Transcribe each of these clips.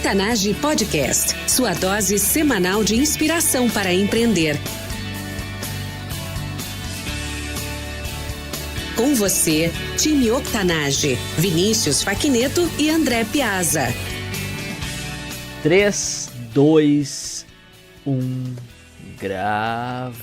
Octanage Podcast, sua dose semanal de inspiração para empreender. Com você, time Octanage, Vinícius Faquineto e André Piazza. 3, 2, 1, gravando.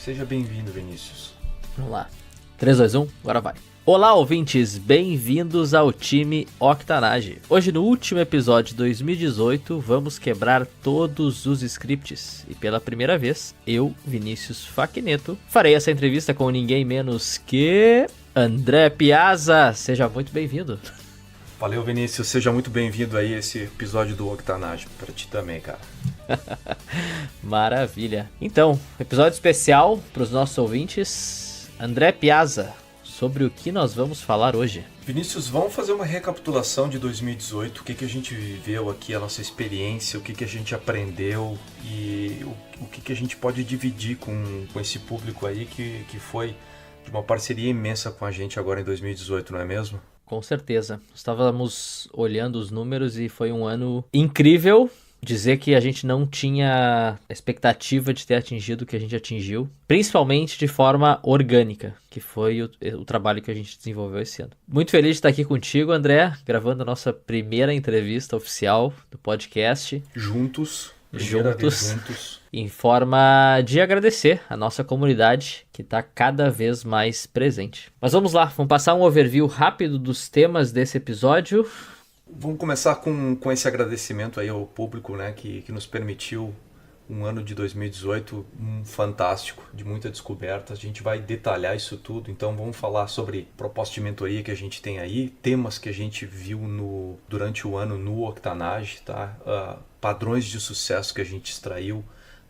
Seja bem-vindo, Vinícius. Vamos lá. 3, 2, 1, agora vai. Olá, ouvintes, bem-vindos ao time Octanage. Hoje, no último episódio de 2018, vamos quebrar todos os scripts. E pela primeira vez, eu, Vinícius Faquineto, farei essa entrevista com ninguém menos que André Piazza. Seja muito bem-vindo. Valeu, Vinícius. Seja muito bem-vindo aí a esse episódio do Octanage. Pra ti também, cara. Maravilha. Então, episódio especial para os nossos ouvintes. André Piazza, sobre o que nós vamos falar hoje? Vinícius, vamos fazer uma recapitulação de 2018, o que a gente viveu aqui, a nossa experiência, o que a gente aprendeu e o que a gente pode dividir com esse público aí que foi de uma parceria imensa com a gente agora em 2018, não é mesmo? Com certeza. Estávamos olhando os números e foi um ano incrível. Dizer que a gente não tinha expectativa de ter atingido o que a gente atingiu, principalmente de forma orgânica, que foi o trabalho que a gente desenvolveu esse ano. Muito feliz de estar aqui contigo, André, gravando a nossa primeira entrevista oficial do podcast. Juntos. Em forma de agradecer a nossa comunidade que está cada vez mais presente. Mas vamos lá, vamos passar um overview rápido dos temas desse episódio. Vamos começar com esse agradecimento aí ao público, né, que nos permitiu um ano de 2018 fantástico, de muita descoberta. A gente vai detalhar isso tudo, então vamos falar sobre proposta de mentoria que a gente tem aí, temas que a gente viu durante o ano no Octanage, tá? Padrões de sucesso que a gente extraiu,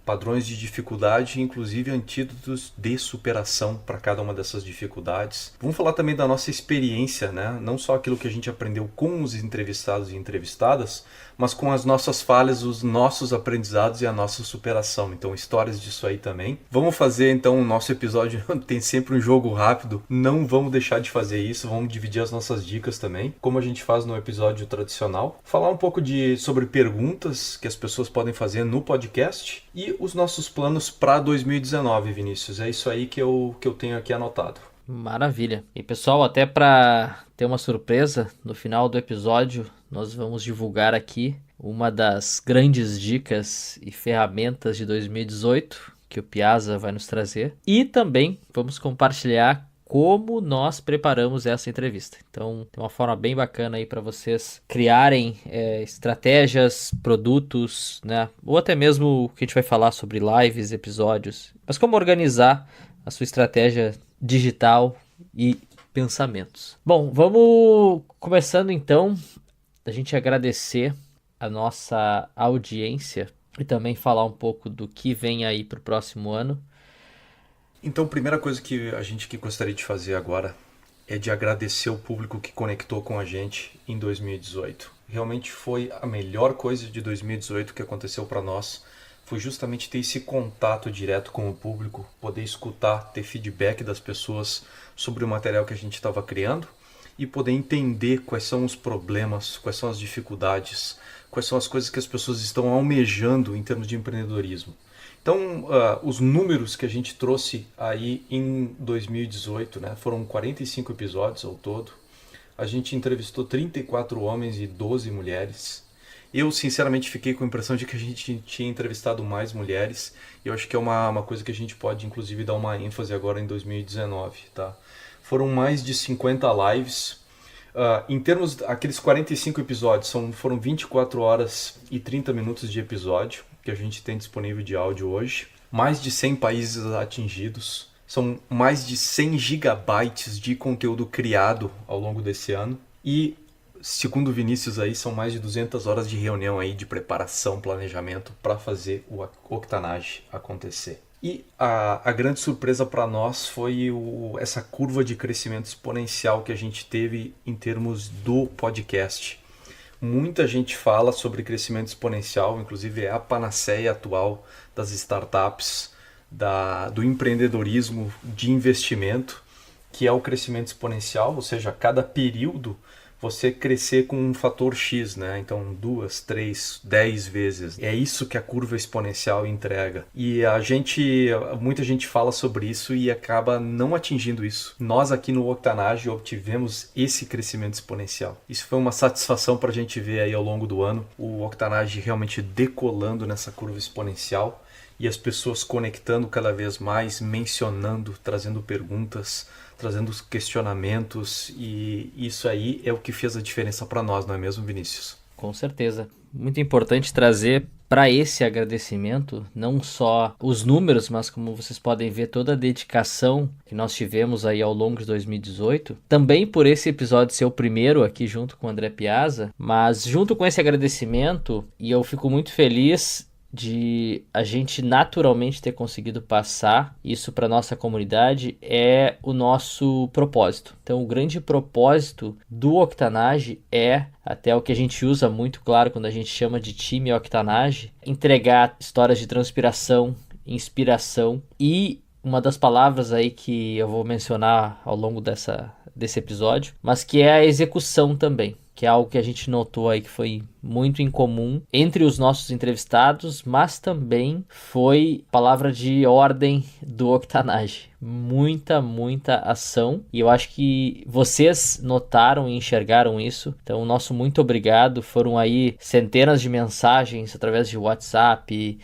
padrões de dificuldade, inclusive antídotos de superação para cada uma dessas dificuldades. Vamos falar também da nossa experiência, né? Não só aquilo que a gente aprendeu com os entrevistados e entrevistadas, mas com as nossas falhas, os nossos aprendizados e a nossa superação. Então, histórias disso aí também. Vamos fazer, então, o nosso episódio tem sempre um jogo rápido. Não vamos deixar de fazer isso, vamos dividir as nossas dicas também, como a gente faz no episódio tradicional. Falar um pouco sobre perguntas que as pessoas podem fazer no podcast e os nossos planos para 2019, Vinícius. É isso aí que eu tenho aqui anotado. Maravilha. E pessoal, até para ter uma surpresa, no final do episódio nós vamos divulgar aqui uma das grandes dicas e ferramentas de 2018 que o Piazza vai nos trazer. E também vamos compartilhar como nós preparamos essa entrevista. Então, tem uma forma bem bacana aí para vocês criarem estratégias, produtos, né? Ou até mesmo o que a gente vai falar sobre lives, episódios. Mas como organizar a sua estratégia digital e pensamentos. Bom, vamos começando então a gente agradecer a nossa audiência e também falar um pouco do que vem aí para o próximo ano. Então, a primeira coisa que a gente gostaria de fazer agora é de agradecer o público que conectou com a gente em 2018. Realmente foi a melhor coisa de 2018 que aconteceu para nós. Foi justamente ter esse contato direto com o público, poder escutar, ter feedback das pessoas sobre o material que a gente estava criando e poder entender quais são os problemas, quais são as dificuldades, quais são as coisas que as pessoas estão almejando em termos de empreendedorismo. Então, os números que a gente trouxe aí em 2018, né, foram 45 episódios ao todo. A gente entrevistou 34 homens e 12 mulheres. Eu, sinceramente, fiquei com a impressão de que a gente tinha entrevistado mais mulheres. E eu acho que é uma coisa que a gente pode, inclusive, dar uma ênfase agora em 2019. Tá? Foram mais de 50 lives. Em termos, aqueles 45 episódios, foram 24 horas e 30 minutos de episódio que a gente tem disponível de áudio hoje. Mais de 100 países atingidos. São mais de 100 gigabytes de conteúdo criado ao longo desse ano. E, segundo o Vinícius, aí, são mais de 200 horas de reunião aí, de preparação, planejamento para fazer o Octanage acontecer. E a grande surpresa para nós foi essa curva de crescimento exponencial que a gente teve em termos do podcast. Muita gente fala sobre crescimento exponencial, inclusive é a panaceia atual das startups, do empreendedorismo de investimento, que é o crescimento exponencial, ou seja, cada período você crescer com um fator X, né? Então 2, 3, 10 vezes. É isso que a curva exponencial entrega. E muita gente fala sobre isso e acaba não atingindo isso. Nós aqui no Octanage obtivemos esse crescimento exponencial. Isso foi uma satisfação para a gente ver aí ao longo do ano o Octanage realmente decolando nessa curva exponencial e as pessoas conectando cada vez mais, mencionando, trazendo perguntas, trazendo questionamentos, e isso aí é o que fez a diferença para nós, não é mesmo, Vinícius? Com certeza. Muito importante trazer para esse agradecimento não só os números, mas como vocês podem ver, toda a dedicação que nós tivemos aí ao longo de 2018. Também por esse episódio ser o primeiro aqui junto com o André Piazza, mas junto com esse agradecimento, e eu fico muito feliz de a gente naturalmente ter conseguido passar isso para nossa comunidade, é o nosso propósito. Então, o grande propósito do Octanage é, até o que a gente usa muito claro quando a gente chama de time Octanage, entregar histórias de transpiração, inspiração, e uma das palavras aí que eu vou mencionar ao longo desse episódio, mas que é a execução também, que é algo que a gente notou aí que foi muito incomum entre os nossos entrevistados, mas também foi palavra de ordem do Octanage. Muita ação, e eu acho que vocês notaram e enxergaram isso. Então, nosso muito obrigado. Foram aí centenas de mensagens através de WhatsApp,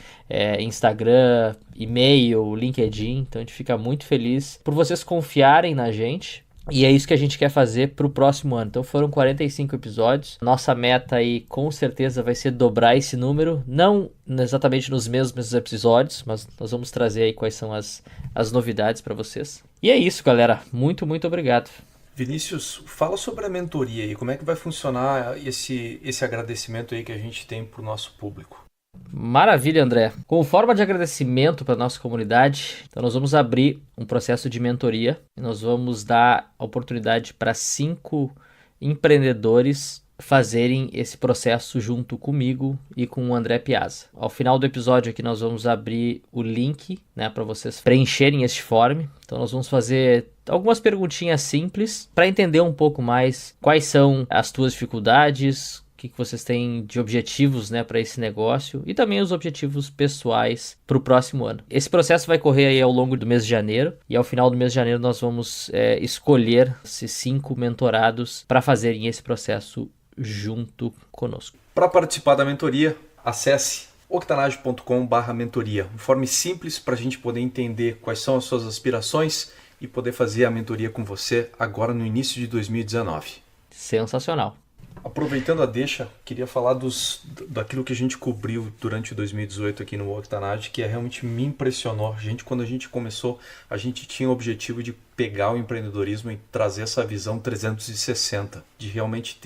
Instagram, e-mail, LinkedIn. Então, a gente fica muito feliz por vocês confiarem na gente. E é isso que a gente quer fazer para o próximo ano. Então foram 45 episódios. Nossa meta aí com certeza vai ser dobrar esse número. Não exatamente nos mesmos episódios, mas nós vamos trazer aí quais são as novidades para vocês. E é isso, galera. Muito obrigado. Vinícius, fala sobre a mentoria aí. Como é que vai funcionar esse agradecimento aí que a gente tem para o nosso público? Maravilha, André. Como forma de agradecimento para a nossa comunidade, então nós vamos abrir um processo de mentoria. Nós vamos dar a oportunidade para 5 empreendedores fazerem esse processo junto comigo e com o André Piazza. Ao final do episódio aqui nós vamos abrir o link, né, para vocês preencherem este form. Então nós vamos fazer algumas perguntinhas simples para entender um pouco mais quais são as tuas dificuldades, o que vocês têm de objetivos, né, para esse negócio, e também os objetivos pessoais para o próximo ano. Esse processo vai correr aí ao longo do mês de janeiro, e ao final do mês de janeiro nós vamos escolher esses 5 mentorados para fazerem esse processo junto conosco. Para participar da mentoria, acesse octanage.com/mentoria. Uma forma simples para a gente poder entender quais são as suas aspirações e poder fazer a mentoria com você agora no início de 2019. Sensacional. Aproveitando a deixa, queria falar daquilo que a gente cobriu durante 2018 aqui no Octanage, que realmente me impressionou. Quando a gente começou, a gente tinha o objetivo de pegar o empreendedorismo e trazer essa visão 360, de realmente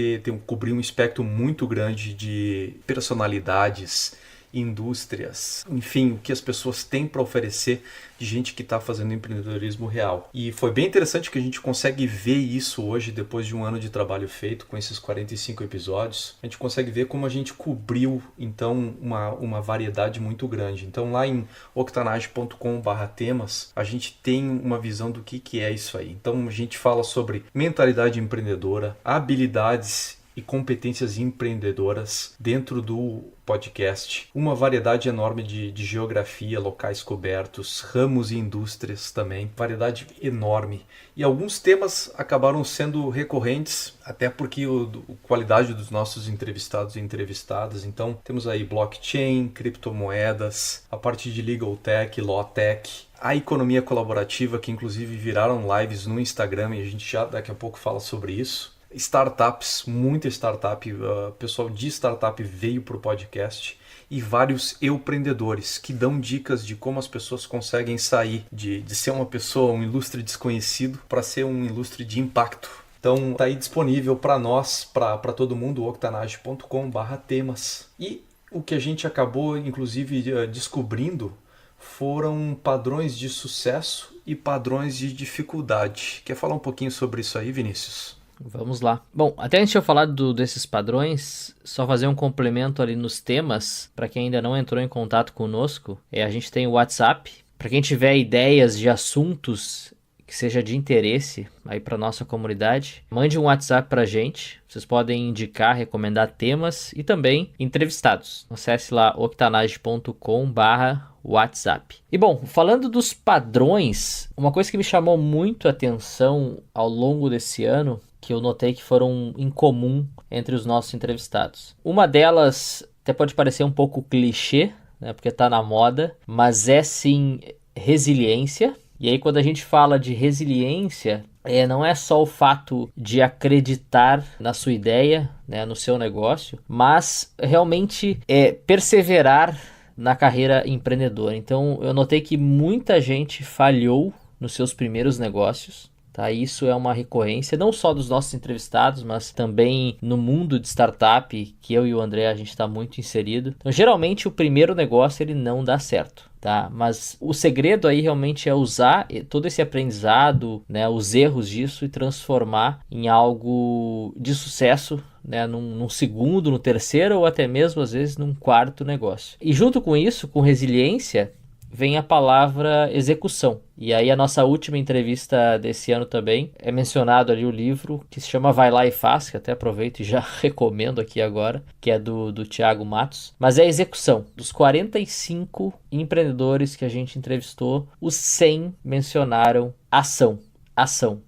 cobrir um espectro muito grande de personalidades, indústrias, enfim, o que as pessoas têm para oferecer de gente que está fazendo empreendedorismo real. E foi bem interessante que a gente consegue ver isso hoje, depois de um ano de trabalho feito com esses 45 episódios. A gente consegue ver como a gente cobriu, então, uma variedade muito grande. Então, lá em octanage.com/temas, a gente tem uma visão do que é isso aí. Então, a gente fala sobre mentalidade empreendedora, habilidades e competências empreendedoras dentro do podcast, uma variedade enorme de geografia, locais cobertos, ramos e indústrias também, variedade enorme. E alguns temas acabaram sendo recorrentes, até porque a qualidade dos nossos entrevistados e entrevistadas. Então, temos aí blockchain, criptomoedas, a parte de legal tech, law tech, a economia colaborativa, que inclusive viraram lives no Instagram, e a gente já daqui a pouco fala sobre isso. Startups, muita startup, pessoal de startup veio para o podcast, e vários empreendedores que dão dicas de como as pessoas conseguem sair de ser uma pessoa, um ilustre desconhecido, para ser um ilustre de impacto. Então está aí disponível para nós, para todo mundo, octanage.com/temas. E o que a gente acabou inclusive descobrindo foram padrões de sucesso e padrões de dificuldade. Quer falar um pouquinho sobre isso aí, Vinícius? Vamos lá. Bom, até antes de eu falar desses padrões, só fazer um complemento ali nos temas, para quem ainda não entrou em contato conosco, a gente tem o WhatsApp. Para quem tiver ideias de assuntos que seja de interesse aí para nossa comunidade, mande um WhatsApp para a gente. Vocês podem indicar, recomendar temas e também entrevistados. Acesse lá octanage.com/WhatsApp. E bom, falando dos padrões, uma coisa que me chamou muito a atenção ao longo desse ano, que eu notei que foram em comum entre os nossos entrevistados. Uma delas até pode parecer um pouco clichê, né, porque está na moda, mas é sim resiliência. E aí quando a gente fala de resiliência, não é só o fato de acreditar na sua ideia, né, no seu negócio, mas realmente perseverar na carreira empreendedora. Então eu notei que muita gente falhou nos seus primeiros negócios. Tá? Isso é uma recorrência, não só dos nossos entrevistados, mas também no mundo de startup, que eu e o André a gente está muito inserido. Então, geralmente, o primeiro negócio ele não dá certo. Tá? Mas o segredo aí realmente é usar todo esse aprendizado, né, os erros disso e transformar em algo de sucesso, né, num segundo, no terceiro ou até mesmo, às vezes, num quarto negócio. E junto com isso, com resiliência, vem a palavra execução. E aí a nossa última entrevista desse ano também é mencionado ali o livro que se chama Vai Lá e Faz, que até aproveito e já recomendo aqui agora, que é do Thiago Matos. Mas é a execução. Dos 45 empreendedores que a gente entrevistou, os 100 mencionaram ação. Ação.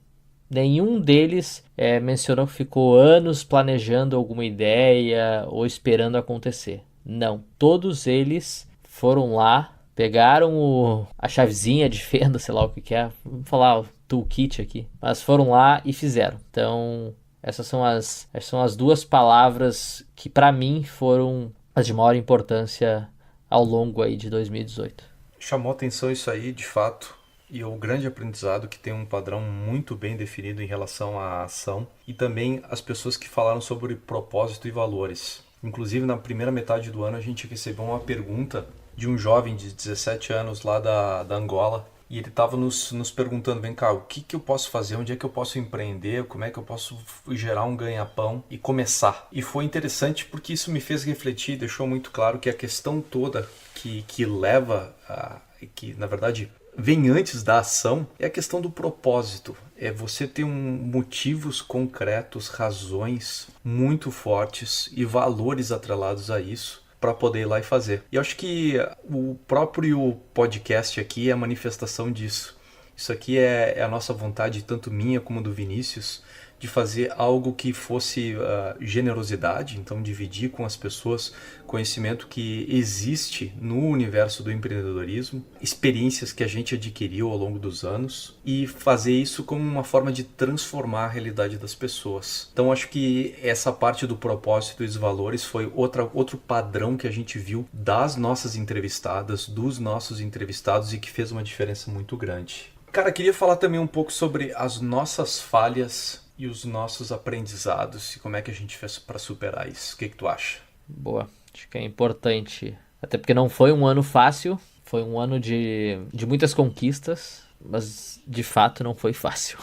Nenhum deles mencionou que ficou anos planejando alguma ideia ou esperando acontecer. Não. Todos eles foram lá, pegaram a chavezinha de fenda, sei lá o que é, vamos falar o toolkit aqui, mas foram lá e fizeram. Então, essas são as duas palavras que para mim foram as de maior importância ao longo aí de 2018. Chamou atenção isso aí, de fato, e o grande aprendizado que tem um padrão muito bem definido em relação à ação e também as pessoas que falaram sobre propósito e valores. Inclusive, na primeira metade do ano, a gente recebeu uma pergunta de um jovem de 17 anos lá da Angola, e ele estava nos perguntando, vem cá, o que eu posso fazer, onde é que eu posso empreender, como é que eu posso gerar um ganha-pão e começar. E foi interessante porque isso me fez refletir, deixou muito claro que a questão toda que leva, que na verdade vem antes da ação, é a questão do propósito. É você ter motivos concretos, razões muito fortes e valores atrelados a isso, para poder ir lá e fazer. E eu acho que o próprio podcast aqui é a manifestação disso. Isso aqui é a nossa vontade, tanto minha como do Vinícius, de fazer algo que fosse generosidade, então dividir com as pessoas conhecimento que existe no universo do empreendedorismo, experiências que a gente adquiriu ao longo dos anos e fazer isso como uma forma de transformar a realidade das pessoas. Então acho que essa parte do propósito e dos valores foi outro padrão que a gente viu das nossas entrevistadas, dos nossos entrevistados e que fez uma diferença muito grande. Cara, queria falar também um pouco sobre as nossas falhas e os nossos aprendizados e como é que a gente fez para superar isso. O que tu acha? Boa, acho que é importante. Até porque não foi um ano fácil, foi um ano de muitas conquistas, mas de fato não foi fácil.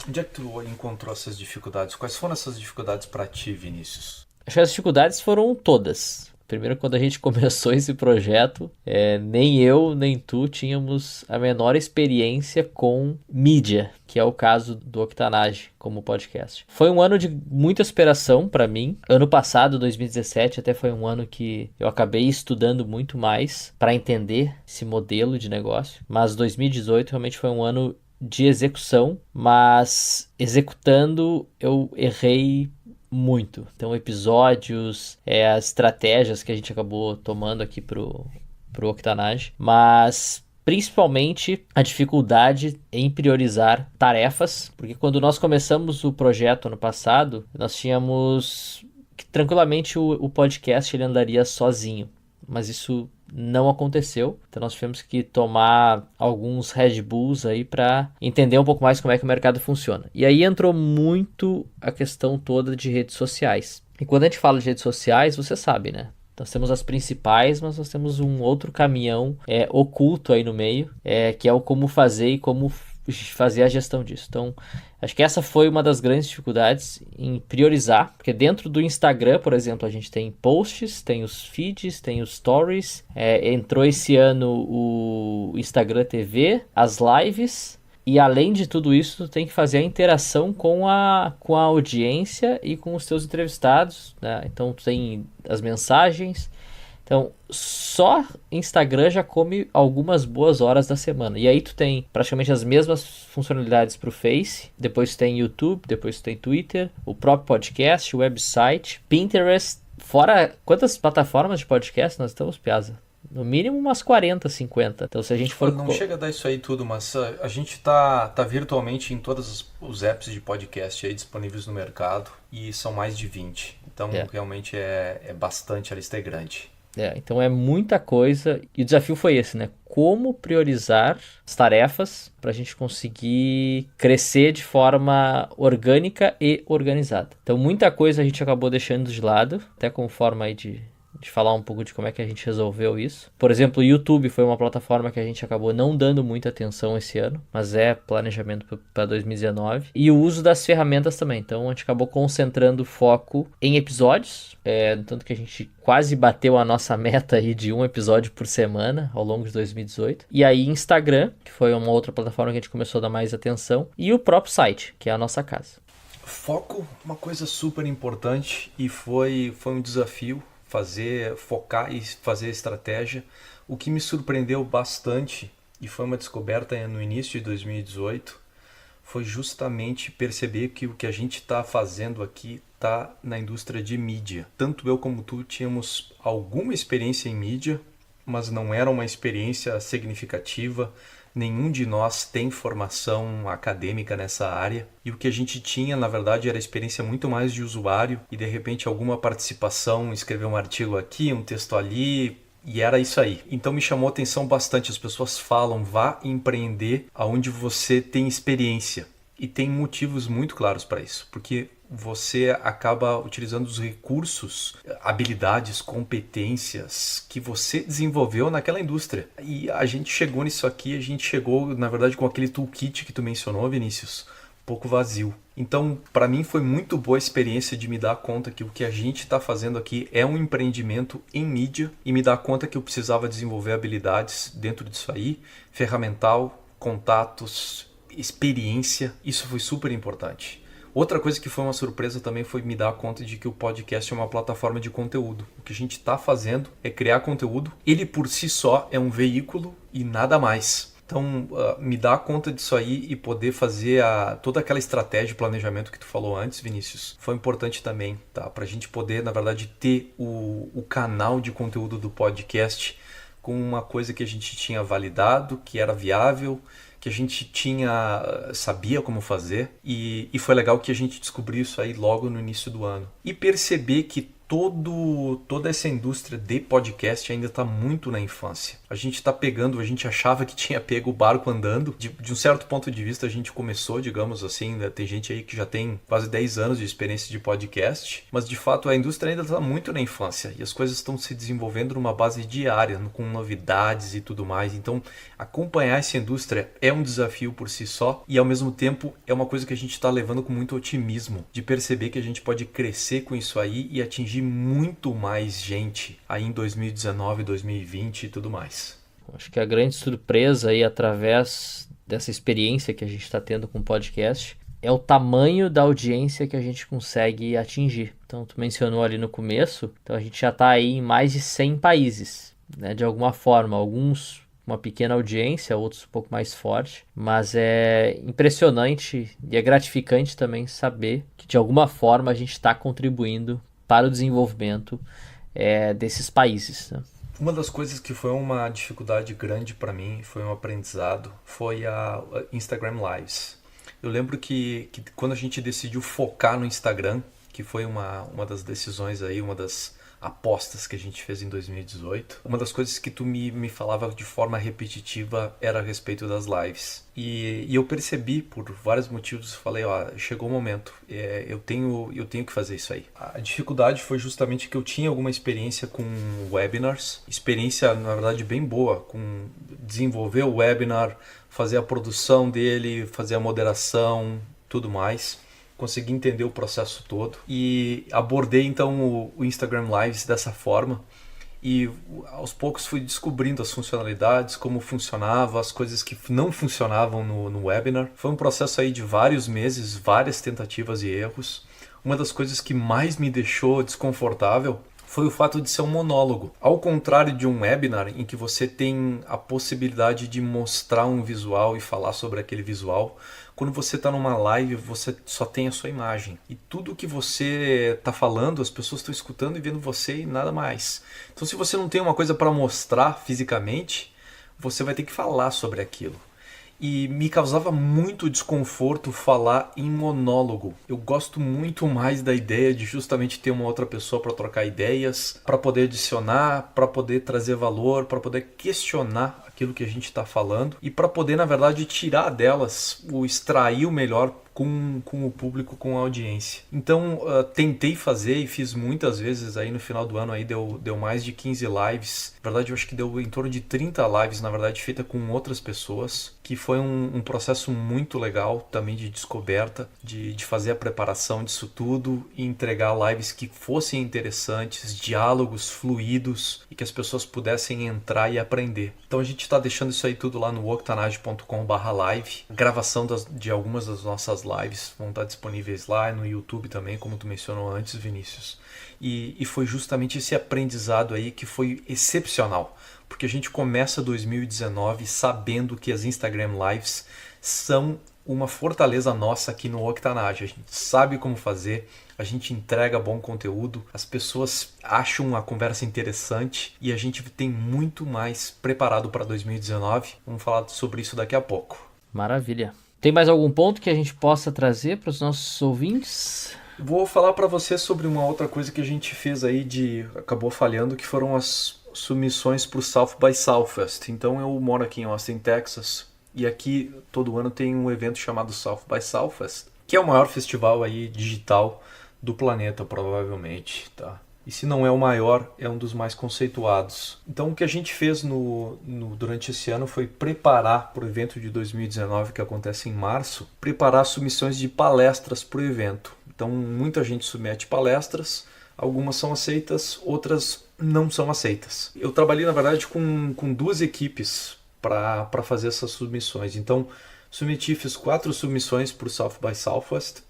Onde é que tu encontrou essas dificuldades? Quais foram essas dificuldades para ti, Vinícius? Acho que as dificuldades foram todas. Primeiro, quando a gente começou esse projeto, nem eu nem tu tínhamos a menor experiência com mídia, que é o caso do Octanage como podcast. Foi um ano de muita superação para mim. Ano passado, 2017, até foi um ano que eu acabei estudando muito mais para entender esse modelo de negócio. Mas 2018 realmente foi um ano de execução, mas executando eu errei muito. Então, episódios, as estratégias que a gente acabou tomando aqui pro Octanage, mas principalmente a dificuldade em priorizar tarefas, porque quando nós começamos o projeto ano passado, nós tínhamos que tranquilamente o podcast ele andaria sozinho, mas isso não aconteceu, então nós tivemos que tomar alguns Red Bulls aí para entender um pouco mais como é que o mercado funciona. E aí entrou muito a questão toda de redes sociais. E quando a gente fala de redes sociais, você sabe, né? Nós temos as principais, mas nós temos um outro caminhão oculto aí no meio, que é o como fazer e como fazer a gestão disso. Então, acho que essa foi uma das grandes dificuldades em priorizar, porque dentro do Instagram, por exemplo, a gente tem posts, tem os feeds, tem os stories, entrou esse ano o Instagram TV, as lives E além de tudo isso, tu tem que fazer a interação com a audiência e com os teus entrevistados, né? Então tu tem as mensagens. Então, só Instagram já come algumas boas horas da semana. E aí tu tem praticamente as mesmas funcionalidades para o Face, depois tu tem YouTube, depois tu tem Twitter, o próprio podcast, o website, Pinterest. Fora quantas plataformas de podcast nós estamos, Piazza? No mínimo umas 40, 50. Então se a gente for... Não chega a dar isso aí tudo, mas a gente tá virtualmente em todos os apps de podcast aí disponíveis no mercado e são mais de 20. Então realmente é bastante, a lista é grande. Então é muita coisa e o desafio foi esse, né? Como priorizar as tarefas para a gente conseguir crescer de forma orgânica e organizada. Então muita coisa a gente acabou deixando de lado, até como forma aí de falar um pouco de como é que a gente resolveu isso. Por exemplo, o YouTube foi uma plataforma que a gente acabou não dando muita atenção esse ano, mas é planejamento para 2019. E o uso das ferramentas também. Então, a gente acabou concentrando o foco em episódios, tanto que a gente quase bateu a nossa meta aí de um episódio por semana ao longo de 2018. E aí, Instagram, que foi uma outra plataforma que a gente começou a dar mais atenção, e o próprio site, que é a nossa casa. Foco, uma coisa super importante e foi um desafio. Focar e fazer estratégia. O que me surpreendeu bastante, e foi uma descoberta no início de 2018, foi justamente perceber que o que a gente está fazendo aqui está na indústria de mídia. Tanto eu como tu tínhamos alguma experiência em mídia, mas não era uma experiência significativa. Nenhum de nós tem formação acadêmica nessa área e o que a gente tinha, na verdade, era experiência muito mais de usuário e de repente alguma participação, escrever um artigo aqui, um texto ali e era isso aí. Então me chamou a atenção bastante, as pessoas falam, vá empreender aonde você tem experiência e tem motivos muito claros para isso, porque você acaba utilizando os recursos, habilidades, competências que você desenvolveu naquela indústria. E a gente chegou nisso aqui, a gente chegou, na verdade, com aquele toolkit que tu mencionou, Vinícius, um pouco vazio. Então, para mim foi muito boa a experiência de me dar conta que o que a gente está fazendo aqui é um empreendimento em mídia e me dar conta que eu precisava desenvolver habilidades dentro disso aí, ferramental, contatos, experiência, isso foi super importante. Outra coisa que foi uma surpresa também foi me dar conta de que o podcast é uma plataforma de conteúdo. O que a gente está fazendo é criar conteúdo. Ele por si só é um veículo e nada mais. Então, me dar conta disso aí e poder fazer toda aquela estratégia de planejamento que tu falou antes, Vinícius, foi importante também, tá? Para a gente poder, na verdade, ter o canal de conteúdo do podcast com uma coisa que a gente tinha validado, que era viável, que a gente sabia como fazer e foi legal que a gente descobriu isso aí logo no início do ano. E perceber que toda essa indústria de podcast ainda está muito na infância. A gente achava que tinha pego o barco andando. De um certo ponto de vista, a gente começou, digamos assim, né? Tem gente aí que já tem quase 10 anos de experiência de podcast, mas de fato a indústria ainda está muito na infância e as coisas estão se desenvolvendo numa base diária, com novidades e tudo mais. Então, acompanhar essa indústria é um desafio por si só e, ao mesmo tempo, é uma coisa que a gente está levando com muito otimismo, de perceber que a gente pode crescer com isso aí e atingir muito mais gente aí em 2019, 2020 e tudo mais. Acho que a grande surpresa aí através dessa experiência que a gente está tendo com o podcast é o tamanho da audiência que a gente consegue atingir. Então tu mencionou ali no começo, então a gente já está aí em mais de 100 países, né? De alguma forma, alguns uma pequena audiência, outros um pouco mais forte, mas é impressionante e é gratificante também saber que de alguma forma a gente está contribuindo para o desenvolvimento desses países, né? Uma das coisas que foi uma dificuldade grande para mim, foi um aprendizado, foi a Instagram Lives. Eu lembro que quando a gente decidiu focar no Instagram, que foi uma das decisões aí, uma das apostas que a gente fez em 2018, uma das coisas que tu me falava de forma repetitiva era a respeito das lives. E eu percebi, por vários motivos, falei, chegou o momento, eu tenho que fazer isso aí. A dificuldade foi justamente que eu tinha alguma experiência com webinars, experiência, na verdade, bem boa, com desenvolver o webinar, fazer a produção dele, fazer a moderação, tudo mais. Consegui entender o processo todo e abordei então o Instagram Lives dessa forma e aos poucos fui descobrindo as funcionalidades, como funcionava, as coisas que não funcionavam no webinar. Foi um processo aí de vários meses, várias tentativas e erros. Uma das coisas que mais me deixou desconfortável foi o fato de ser um monólogo. Ao contrário de um webinar em que você tem a possibilidade de mostrar um visual e falar sobre aquele visual, quando você está numa live, você só tem a sua imagem. E tudo que você está falando, as pessoas estão escutando e vendo você e nada mais. Então, se você não tem uma coisa para mostrar fisicamente, você vai ter que falar sobre aquilo. E me causava muito desconforto falar em monólogo. Eu gosto muito mais da ideia de justamente ter uma outra pessoa para trocar ideias, para poder adicionar, para poder trazer valor, para poder questionar aquilo que a gente está falando e para poder, na verdade, tirar delas, extrair o melhor com o público, com a audiência. Então, tentei fazer e fiz muitas vezes aí no final do ano, aí deu mais de 15 lives. Na verdade, eu acho que deu em torno de 30 lives, na verdade, feita com outras pessoas, que foi um processo muito legal também de descoberta, de fazer a preparação disso tudo e entregar lives que fossem interessantes, diálogos fluidos e que as pessoas pudessem entrar e aprender. Então, a gente está deixando isso aí tudo lá no octanage.com/live, gravação de algumas das nossas lives vão estar disponíveis lá no YouTube também, como tu mencionou antes, Vinícius. E foi justamente esse aprendizado aí que foi excepcional, porque a gente começa 2019 sabendo que as Instagram Lives são uma fortaleza nossa aqui no Octanage. A gente sabe como fazer, a gente entrega bom conteúdo, as pessoas acham a conversa interessante e a gente tem muito mais preparado para 2019. Vamos falar sobre isso daqui a pouco. Maravilha. Tem mais algum ponto que a gente possa trazer para os nossos ouvintes? Vou falar para você sobre uma outra coisa que a gente fez aí acabou falhando, que foram as submissões para o South by Southwest. Então eu moro aqui em Austin, Texas, e aqui todo ano tem um evento chamado South by Southwest, que é o maior festival aí digital do planeta, provavelmente, tá? E se não é o maior, é um dos mais conceituados. Então o que a gente fez durante esse ano foi preparar para o evento de 2019, que acontece em março, preparar submissões de palestras para o evento. Então muita gente submete palestras, algumas são aceitas, outras não são aceitas. Eu trabalhei, na verdade, com duas equipes para fazer essas submissões. Então fiz 4 submissões para o South by Southwest.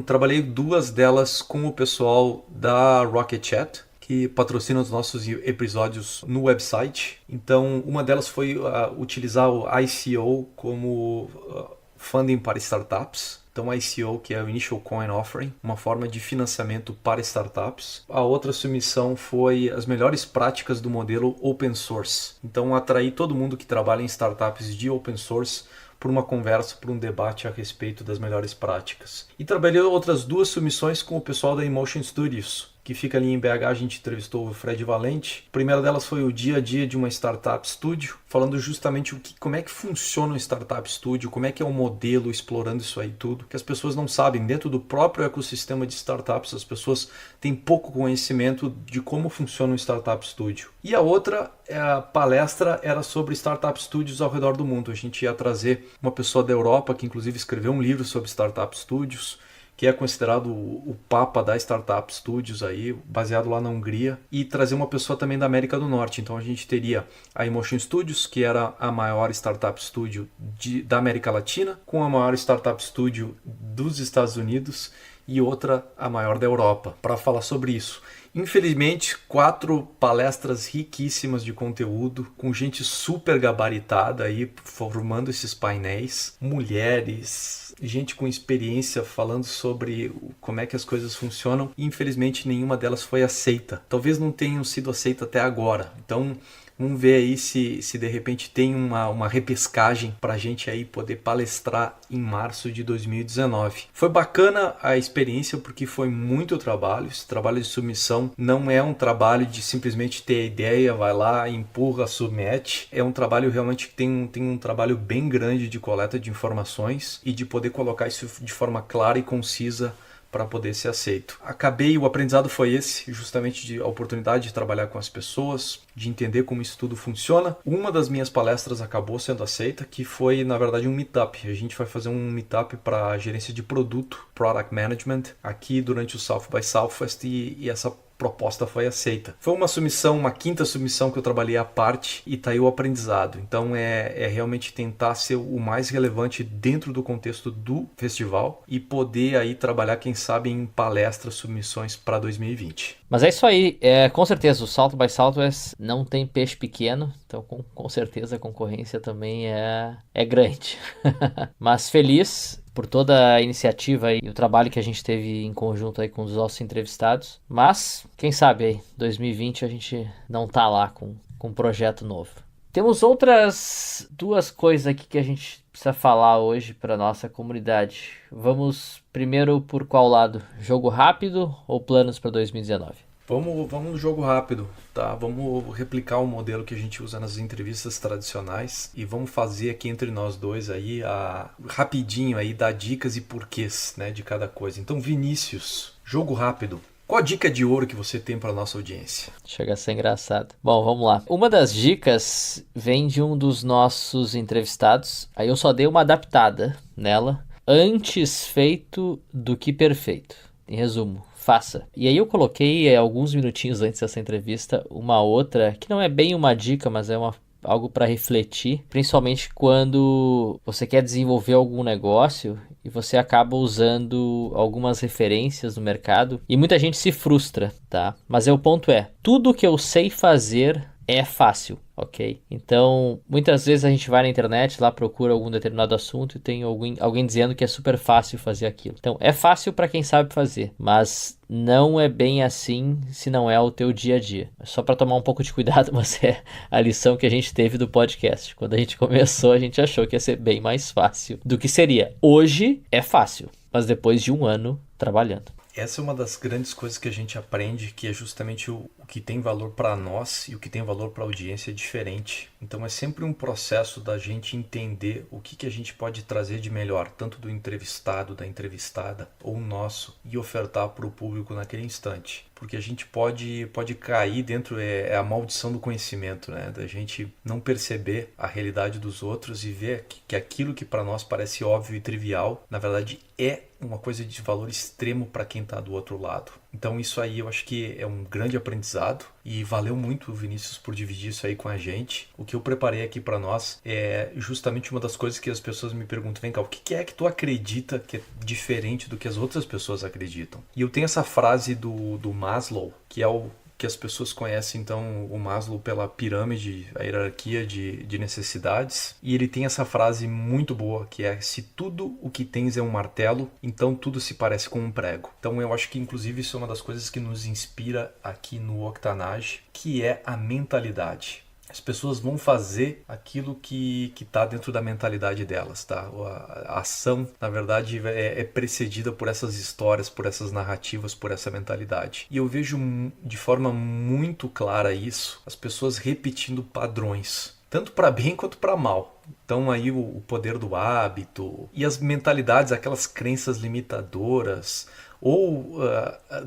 Trabalhei 2 delas com o pessoal da Rocket Chat, que patrocina os nossos episódios no website. Então, uma delas foi utilizar o ICO como funding para startups. Então, ICO, que é o Initial Coin Offering, uma forma de financiamento para startups. A outra submissão foi as melhores práticas do modelo Open Source. Então, atrair todo mundo que trabalha em startups de Open Source por uma conversa, por um debate a respeito das melhores práticas. E trabalhei outras 2 submissões com o pessoal da Emotion Studios, que fica ali em BH. A gente entrevistou o Fred Valente. A primeira delas foi o dia a dia de uma Startup Studio, falando justamente como é que funciona um Startup Studio, como é que é o modelo, explorando isso aí tudo, que as pessoas não sabem. Dentro do próprio ecossistema de startups, as pessoas têm pouco conhecimento de como funciona um Startup Studio. E a outra palestra era sobre Startup Studios ao redor do mundo. A gente ia trazer uma pessoa da Europa, que inclusive escreveu um livro sobre Startup Studios, que é considerado o papa da Startup Studios aí, baseado lá na Hungria, e trazer uma pessoa também da América do Norte. Então a gente teria a Emotion Studios, que era a maior Startup Studio da América Latina, com a maior Startup Studio dos Estados Unidos e outra a maior da Europa, para falar sobre isso. Infelizmente, 4 palestras riquíssimas de conteúdo, com gente super gabaritada aí, formando esses painéis, mulheres, gente com experiência falando sobre como é que as coisas funcionam. E infelizmente nenhuma delas foi aceita. Talvez não tenham sido aceita até agora. Então vamos ver aí se de repente tem uma repescagem para a gente aí poder palestrar em março de 2019. Foi bacana a experiência porque foi muito trabalho. Esse trabalho de submissão não é um trabalho de simplesmente ter a ideia, vai lá, empurra, submete. É um trabalho realmente que tem um trabalho bem grande de coleta de informações e de poder colocar isso de forma clara e concisa para poder ser aceito. O aprendizado foi esse, justamente a oportunidade de trabalhar com as pessoas, de entender como isso tudo funciona. Uma das minhas palestras acabou sendo aceita, que foi, na verdade, um meetup. A gente vai fazer um meetup para gerência de produto, Product Management, aqui durante o South by Southwest, e essa proposta foi aceita. Foi uma submissão, uma quinta submissão que eu trabalhei à parte e tá aí o aprendizado. Então é realmente tentar ser o mais relevante dentro do contexto do festival e poder aí trabalhar, quem sabe, em palestras, submissões para 2020. Mas é isso aí, com certeza o South by Southwest não tem peixe pequeno, então com certeza a concorrência também é grande. Mas feliz por toda a iniciativa e o trabalho que a gente teve em conjunto aí com os nossos entrevistados. Mas, quem sabe aí, 2020 a gente não tá lá com um projeto novo. Temos outras duas coisas aqui que a gente precisa falar hoje para nossa comunidade. Vamos primeiro por qual lado? Jogo rápido ou planos para 2019? Vamos no jogo rápido, tá? Vamos replicar o modelo que a gente usa nas entrevistas tradicionais e vamos fazer aqui entre nós dois aí, rapidinho aí, dar dicas e porquês, né, de cada coisa. Então, Vinícius, jogo rápido. Qual a dica de ouro que você tem para nossa audiência? Chega a ser engraçado. Bom, vamos lá. Uma das dicas vem de um dos nossos entrevistados. Aí eu só dei uma adaptada nela. Antes feito do que perfeito. Em resumo, faça. E aí eu coloquei alguns minutinhos antes dessa entrevista uma outra, que não é bem uma dica, mas é algo para refletir, principalmente quando você quer desenvolver algum negócio e você acaba usando algumas referências no mercado e muita gente se frustra, tá? Mas o ponto é, tudo que eu sei fazer é fácil, ok? Então, muitas vezes a gente vai na internet, lá procura algum determinado assunto e tem alguém dizendo que é super fácil fazer aquilo. Então, é fácil para quem sabe fazer, mas não é bem assim se não é o teu dia a dia. É só para tomar um pouco de cuidado, mas é a lição que a gente teve do podcast. Quando a gente começou, a gente achou que ia ser bem mais fácil do que seria. Hoje é fácil, mas depois de um ano trabalhando. Essa é uma das grandes coisas que a gente aprende, que é justamente o que tem valor para nós e o que tem valor para a audiência é diferente. Então é sempre um processo da gente entender o que a gente pode trazer de melhor, tanto do entrevistado, da entrevistada ou nosso, e ofertar para o público naquele instante. Porque a gente pode cair dentro, é a maldição do conhecimento, né? Da gente não perceber a realidade dos outros e ver que aquilo que para nós parece óbvio e trivial, na verdade é uma coisa de valor extremo para quem está do outro lado. Então isso aí eu acho que é um grande aprendizado e valeu muito, Vinícius, por dividir isso aí com a gente. O que eu preparei aqui para nós é justamente uma das coisas que as pessoas me perguntam, vem cá, o que é que tu acredita que é diferente do que as outras pessoas acreditam? E eu tenho essa frase do Maslow, que é o que as pessoas conhecem, então, o Maslow pela pirâmide, a hierarquia de necessidades. E ele tem essa frase muito boa, que é: se tudo o que tens é um martelo, então tudo se parece com um prego. Então eu acho que, inclusive, isso é uma das coisas que nos inspira aqui no Octanage, que é a mentalidade. As pessoas vão fazer aquilo que está dentro da mentalidade delas, tá? A ação, na verdade, é precedida por essas histórias, por essas narrativas, por essa mentalidade. E eu vejo de forma muito clara isso, as pessoas repetindo padrões, tanto para bem quanto para mal. Então aí o poder do hábito e as mentalidades, aquelas crenças limitadoras, ou,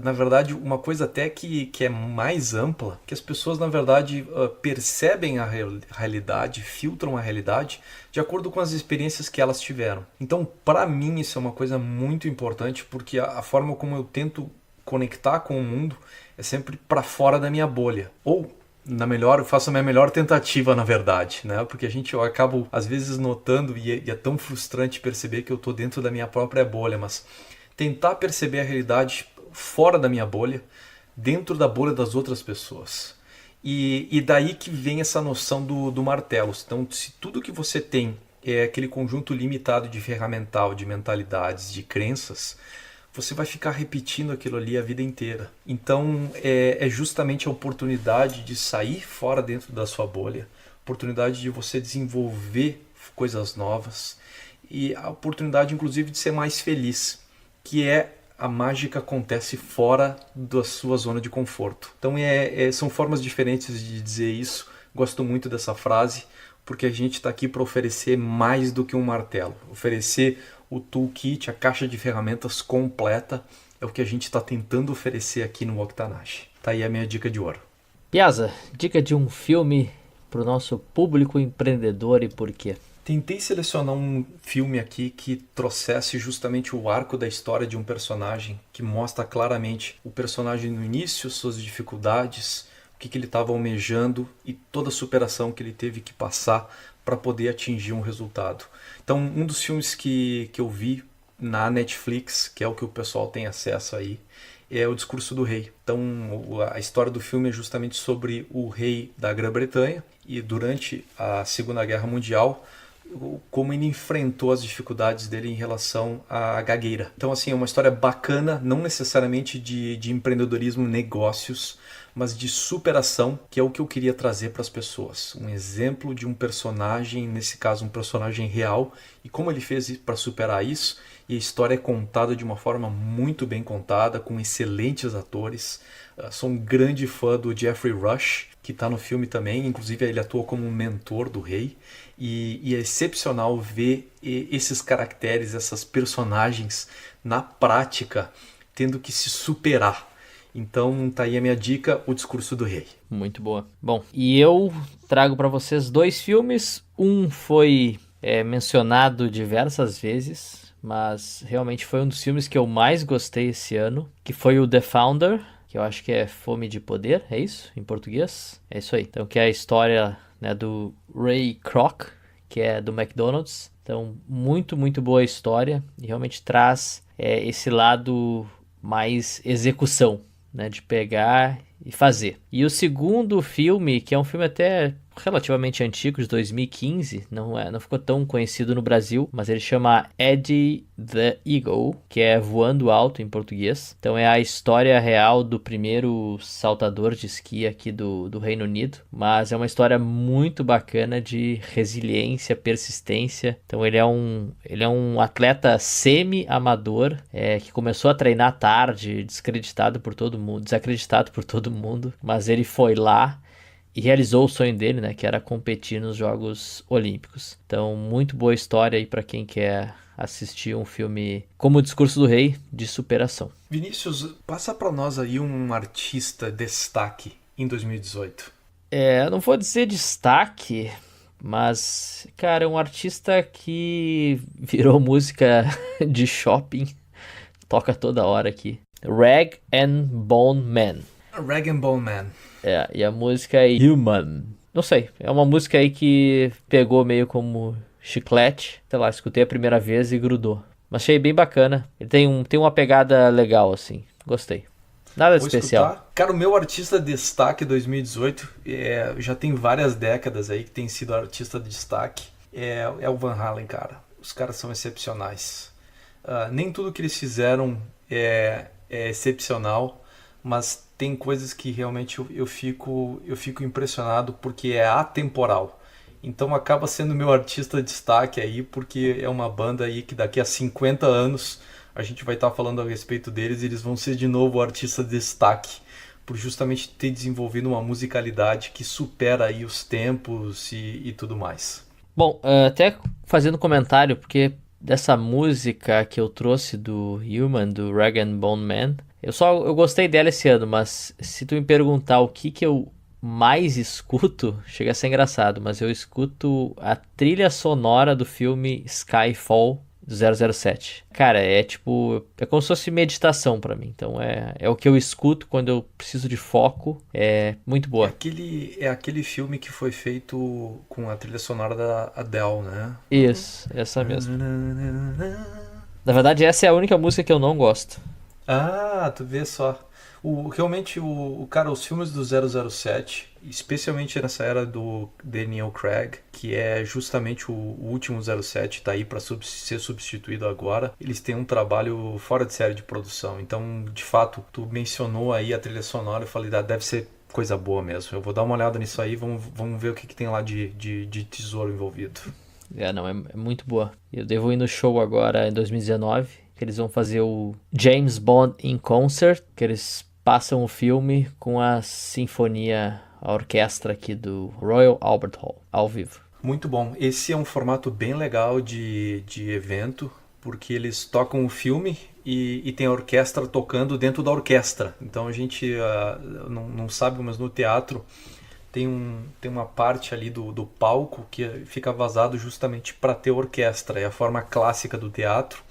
na verdade, uma coisa até que é mais ampla, que as pessoas, na verdade, percebem a realidade, filtram a realidade de acordo com as experiências que elas tiveram. Então, para mim, isso é uma coisa muito importante, porque a forma como eu tento conectar com o mundo é sempre para fora da minha bolha. Ou, eu faço a minha melhor tentativa, na verdade, né? Porque eu acabo, às vezes, notando, e é tão frustrante perceber que eu estou dentro da minha própria bolha, mas tentar perceber a realidade fora da minha bolha, dentro da bolha das outras pessoas. E daí que vem essa noção do martelo. Então, se tudo que você tem é aquele conjunto limitado de ferramental, de mentalidades, de crenças, você vai ficar repetindo aquilo ali a vida inteira. Então, é justamente a oportunidade de sair fora dentro da sua bolha, oportunidade de você desenvolver coisas novas e a oportunidade, inclusive, de ser mais feliz, que a mágica acontece fora da sua zona de conforto. Então são formas diferentes de dizer isso. Gosto muito dessa frase, porque a gente está aqui para oferecer mais do que um martelo. Oferecer o toolkit, a caixa de ferramentas completa, é o que a gente está tentando oferecer aqui no Octanage. Tá aí a minha dica de ouro. Piazza, dica de um filme para o nosso público empreendedor e por quê? Tentei selecionar um filme aqui que trouxesse justamente o arco da história de um personagem, que mostra claramente o personagem no início, suas dificuldades, o que ele estava almejando e toda a superação que ele teve que passar para poder atingir um resultado. Então, um dos filmes que eu vi na Netflix, que é o que o pessoal tem acesso aí, é O Discurso do Rei. Então, a história do filme é justamente sobre o rei da Grã-Bretanha e durante a Segunda Guerra Mundial, como ele enfrentou as dificuldades dele em relação à gagueira. Então, assim, é uma história bacana, não necessariamente de empreendedorismo, negócios, mas de superação, que é o que eu queria trazer para as pessoas. Um exemplo de um personagem, nesse caso um personagem real, e como ele fez para superar isso. E a história é contada de uma forma muito bem contada, com excelentes atores. Sou um grande fã do Geoffrey Rush, que está no filme também, inclusive ele atua como um mentor do rei. E é excepcional ver esses caracteres, essas personagens na prática, tendo que se superar. Então tá aí a minha dica, O Discurso do Rei. Muito boa. Bom, e eu trago para vocês 2 filmes. Um foi mencionado diversas vezes, mas realmente foi um dos filmes que eu mais gostei esse ano, que foi o The Founder, que eu acho que é Fome de Poder, é isso? Em português? É isso aí. Então, que é a história, né, do Ray Kroc, que é do McDonald's. Então, muito, muito boa história e realmente traz esse lado mais execução, né, de pegar e fazer. E o segundo filme, que é um filme até relativamente antigo, de 2015, não ficou tão conhecido no Brasil, mas ele chama Eddie the Eagle, que é Voando Alto em português. Então é a história real do primeiro saltador de esqui aqui do Reino Unido, mas é uma história muito bacana de resiliência, persistência. Então ele é um atleta semi-amador, que começou a treinar tarde, desacreditado por todo mundo, mas ele foi lá e realizou o sonho dele, né, que era competir nos Jogos Olímpicos. Então, muito boa história aí para quem quer assistir um filme como O Discurso do Rei, de superação. Vinícius, passa para nós aí um artista destaque em 2018. Eu não vou dizer destaque, mas, cara, é um artista que virou música de shopping, toca toda hora aqui. Rag and Bone Man. Rag and Bone Man. E a música é Human. Não sei, é uma música aí que pegou meio como chiclete. Sei lá, escutei a primeira vez e grudou. Mas achei bem bacana. Ele tem uma pegada legal, assim. Gostei. Nada de especial. Escutar. Cara, o meu artista destaque 2018 já tem várias décadas aí que tem sido artista de destaque. É o Van Halen, cara. Os caras são excepcionais. Nem tudo que eles fizeram é excepcional, mas tem coisas que realmente eu fico impressionado porque é atemporal. Então acaba sendo meu artista de destaque aí, porque é uma banda aí que daqui a 50 anos a gente vai estar falando a respeito deles e eles vão ser de novo o artista de destaque, por justamente ter desenvolvido uma musicalidade que supera aí os tempos e tudo mais. Bom, até fazendo comentário, porque dessa música que eu trouxe do Human, do Rag and Bone Man, eu gostei dela esse ano, mas se tu me perguntar o que eu mais escuto, chega a ser engraçado, mas eu escuto a trilha sonora do filme Skyfall do 007. Cara, é como se fosse meditação pra mim. Então é o que eu escuto quando eu preciso de foco. É muito boa. É aquele filme que foi feito com a trilha sonora da Adele, né? Isso, essa mesmo. Na verdade, essa é a única música que eu não gosto. Ah, tu vê só. Realmente, cara, os filmes do 007, especialmente nessa era do Daniel Craig, que é justamente o último 07, tá aí para ser substituído agora, eles têm um trabalho fora de série de produção. Então, de fato, tu mencionou aí a trilha sonora, eu falei, deve ser coisa boa mesmo. Eu vou dar uma olhada nisso aí, vamos ver o que tem lá de tesouro envolvido. É muito boa. Eu devo ir no show agora em 2019, que eles vão fazer o James Bond in Concert, que eles passam o filme com a sinfonia, a orquestra aqui do Royal Albert Hall, ao vivo. Muito bom. Esse é um formato bem legal de evento, porque eles tocam o filme e tem a orquestra tocando dentro da orquestra. Então a gente não sabe, mas no teatro tem uma parte ali do palco que fica vazado justamente para ter orquestra. É a forma clássica do teatro.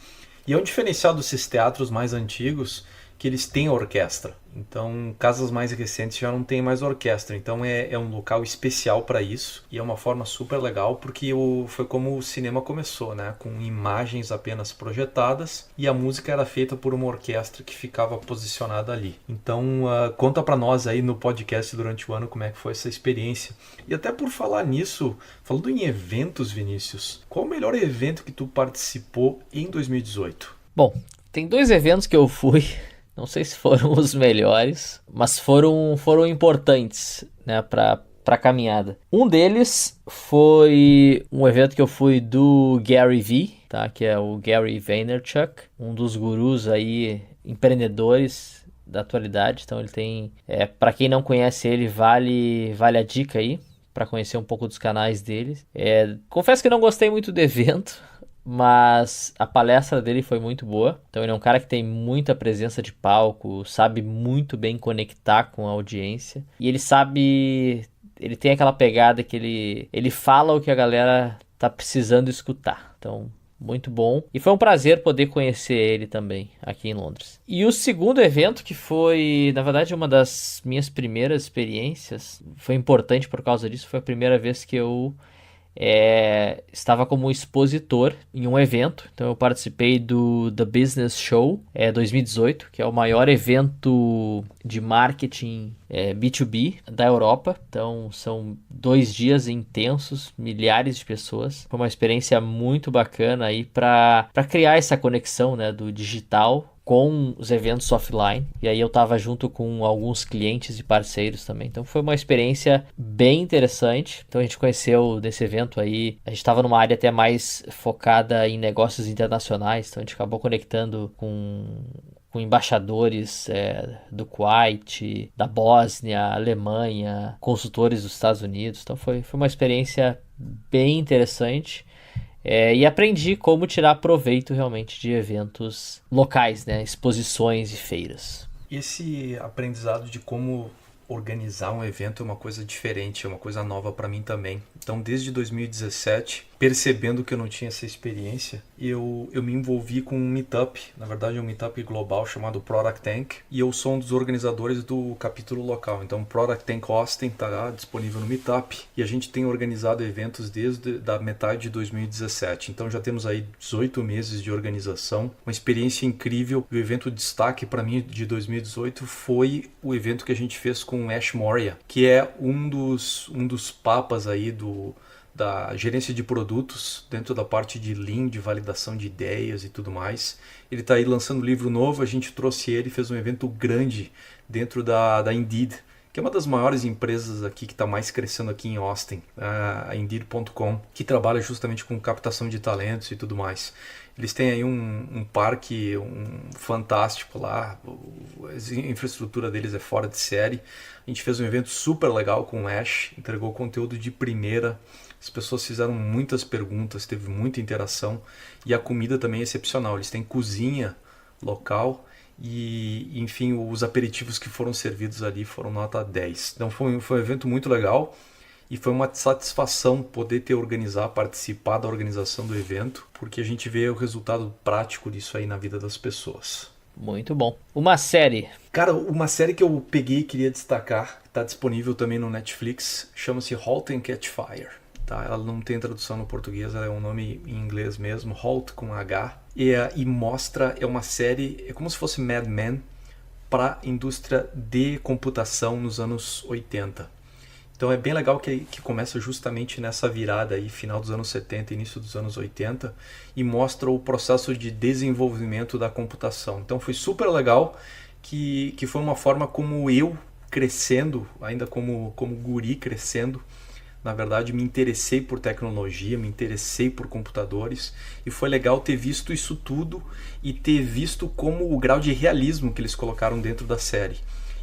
E é um diferencial desses teatros mais antigos que eles têm orquestra. Então, casas mais recentes já não tem mais orquestra. Então, é um local especial para isso. E é uma forma super legal, porque foi como o cinema começou, né? Com imagens apenas projetadas. E a música era feita por uma orquestra que ficava posicionada ali. Então, conta para nós aí no podcast durante o ano como é que foi essa experiência. E até por falar nisso, falando em eventos, Vinícius, qual o melhor evento que tu participou em 2018? Bom, tem 2 eventos que eu fui. Não sei se foram os melhores, mas foram importantes, né, para a caminhada. Um deles foi um evento que eu fui do Gary Vee, tá, que é o Gary Vaynerchuk, um dos gurus aí, empreendedores da atualidade. Então ele tem, para quem não conhece ele, vale a dica aí, para conhecer um pouco dos canais dele. Confesso que não gostei muito do evento, mas a palestra dele foi muito boa. Então ele é um cara que tem muita presença de palco, sabe muito bem conectar com a audiência. E ele tem aquela pegada que ele fala o que a galera tá precisando escutar. Então, muito bom. E foi um prazer poder conhecer ele também aqui em Londres. E o segundo evento, que foi, na verdade, uma das minhas primeiras experiências, foi importante por causa disso. Foi a primeira vez que eu estava como expositor em um evento. Então eu participei do The Business Show 2018, que é o maior evento de marketing B2B da Europa. Então são 2 dias intensos, milhares de pessoas. Foi uma experiência muito bacana aí para criar essa conexão, né, do digital com os eventos offline. E aí eu estava junto com alguns clientes e parceiros também. Então foi uma experiência bem interessante. Então a gente conheceu nesse evento aí, a gente estava numa área até mais focada em negócios internacionais. Então a gente acabou conectando com embaixadores do Kuwait, da Bósnia, Alemanha, consultores dos Estados Unidos. Então foi uma experiência bem interessante. E aprendi como tirar proveito realmente de eventos locais, né? Exposições e feiras. Esse aprendizado de como organizar um evento é uma coisa diferente, é uma coisa nova para mim também. Então, desde 2017, percebendo que eu não tinha essa experiência, eu me envolvi com um meetup, na verdade é um meetup global chamado Product Tank, e eu sou um dos organizadores do capítulo local. Então, Product Tank Austin está disponível no meetup, e a gente tem organizado eventos desde a metade de 2017. Então, já temos aí 18 meses de organização, uma experiência incrível. O evento de destaque para mim de 2018 foi o evento que a gente fez com o Ash Maurya, que é um dos papas aí da gerência de produtos dentro da parte de Lean, de validação de ideias e tudo mais. Ele está aí lançando um livro novo, a gente trouxe ele e fez um evento grande dentro da Indeed, que é uma das maiores empresas aqui que está mais crescendo aqui em Austin, a Indeed.com, que trabalha justamente com captação de talentos e tudo mais. Eles têm aí um parque fantástico lá, a infraestrutura deles é fora de série. A gente fez um evento super legal com o Ash, entregou conteúdo de primeira, as pessoas fizeram muitas perguntas, teve muita interação e a comida também é excepcional. Eles têm cozinha local e, enfim, os aperitivos que foram servidos ali foram nota 10. Então foi um evento muito legal. E foi uma satisfação poder participar da organização do evento, porque a gente vê o resultado prático disso aí na vida das pessoas. Muito bom. Uma série. Cara, uma série que eu peguei e queria destacar, está disponível também no Netflix, chama-se Halt and Catch Fire. Tá? Ela não tem tradução no português, ela é um nome em inglês mesmo, Halt com H. E mostra, é uma série, é como se fosse Mad Men para a indústria de computação nos anos 80. Então é bem legal que começa justamente nessa virada aí, final dos anos 70, início dos anos 80, e mostra o processo de desenvolvimento da computação. Então foi super legal, que foi uma forma como eu crescendo, ainda como guri crescendo, na verdade me interessei por tecnologia, me interessei por computadores, e foi legal ter visto isso tudo e ter visto como o grau de realismo que eles colocaram dentro da série.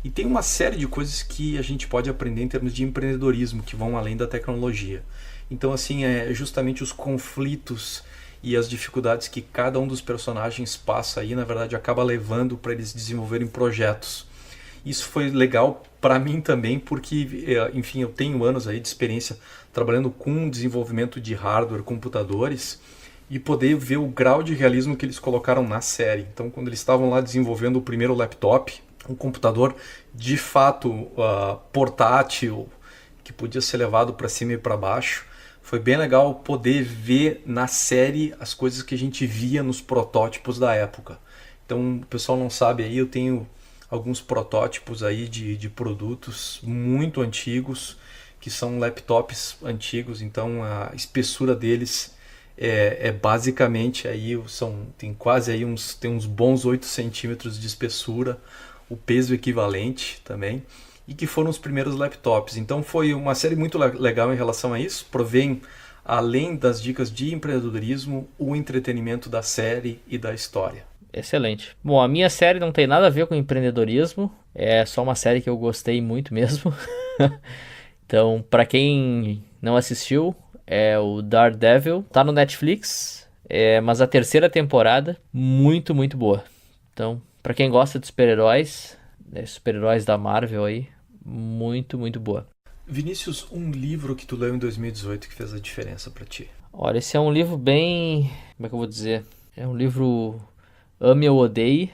E tem uma série de coisas que a gente pode aprender em termos de empreendedorismo, que vão além da tecnologia. Então, assim, é justamente os conflitos e as dificuldades que cada um dos personagens passa aí, na verdade, acaba levando para eles desenvolverem projetos. Isso foi legal para mim também, porque, enfim, eu tenho anos aí de experiência trabalhando com desenvolvimento de hardware, computadores, e poder ver o grau de realismo que eles colocaram na série. Então, quando eles estavam lá desenvolvendo o primeiro laptop, um computador de fato portátil, que podia ser levado para cima e para baixo, foi bem legal poder ver na série as coisas que a gente via nos protótipos da época. Então, o pessoal não sabe aí, eu tenho alguns protótipos aí de produtos muito antigos, que são laptops antigos, então a espessura deles é basicamente aí, tem quase aí uns bons 8 centímetros de espessura, o peso equivalente também, e que foram os primeiros laptops. Então foi uma série muito legal em relação a isso, provém, além das dicas de empreendedorismo, o entretenimento da série e da história. Excelente. Bom, a minha série não tem nada a ver com empreendedorismo, é só uma série que eu gostei muito mesmo. Então, pra quem não assistiu, é o Daredevil, tá no Netflix, mas a terceira temporada, muito, muito boa. Então, pra quem gosta de super-heróis, super-heróis da Marvel aí, muito, muito boa. Vinícius, um livro que tu leu em 2018 que fez a diferença pra ti? Olha, esse é um livro bem... como é que eu vou dizer? É um livro ame ou odeie,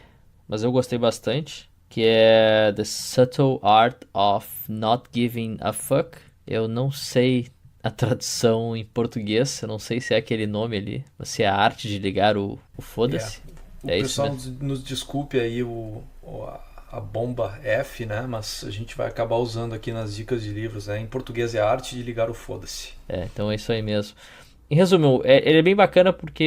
mas eu gostei bastante, que é The Subtle Art of Not Giving a Fuck. Eu não sei a tradução em português, eu não sei se é aquele nome ali, mas se é a arte de ligar o foda-se. O pessoal nos desculpe aí a bomba F, né? Mas a gente vai acabar usando aqui nas dicas de livros, né? Em português é a arte de ligar o foda-se. Então é isso aí mesmo. Em resumo, ele é bem bacana porque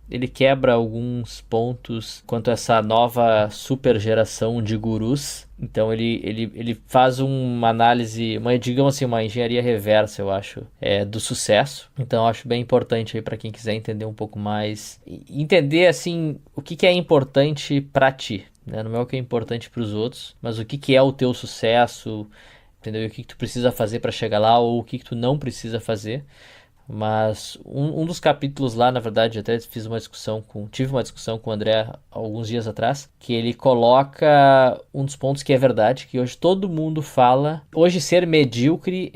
ele quebra alguns pontos quanto a essa nova super geração de gurus. Então ele faz uma análise, digamos assim, uma engenharia reversa, eu acho, do sucesso. Então eu acho bem importante aí para quem quiser entender um pouco mais, entender assim o que é importante para ti, né? Não é o que é importante para os outros, mas o que é o teu sucesso, entendeu? E o que tu precisa fazer para chegar lá ou o que tu não precisa fazer. Mas um dos capítulos lá, na verdade, até tive uma discussão com o André alguns dias atrás, que ele coloca um dos pontos que é verdade, que hoje todo mundo fala, hoje ser medíocre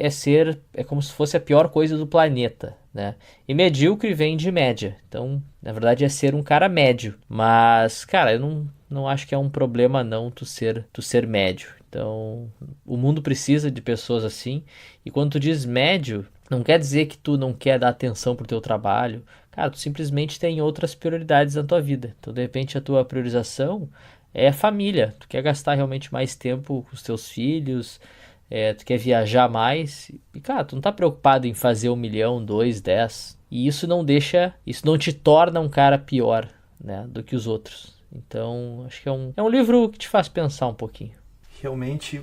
é como se fosse a pior coisa do planeta, né? E medíocre vem de média, então na verdade é ser um cara médio, mas cara, eu não acho que é um problema não tu ser médio. Então o mundo precisa de pessoas assim, e quando tu diz médio, não quer dizer que tu não quer dar atenção pro teu trabalho. Cara, tu simplesmente tem outras prioridades na tua vida. Então, de repente, a tua priorização é a família. Tu quer gastar realmente mais tempo com os teus filhos, tu quer viajar mais. E, cara, tu não tá preocupado em fazer 1 milhão, 2, 10. E isso não te torna um cara pior, né, do que os outros. Então, acho que é um livro que te faz pensar um pouquinho. Realmente,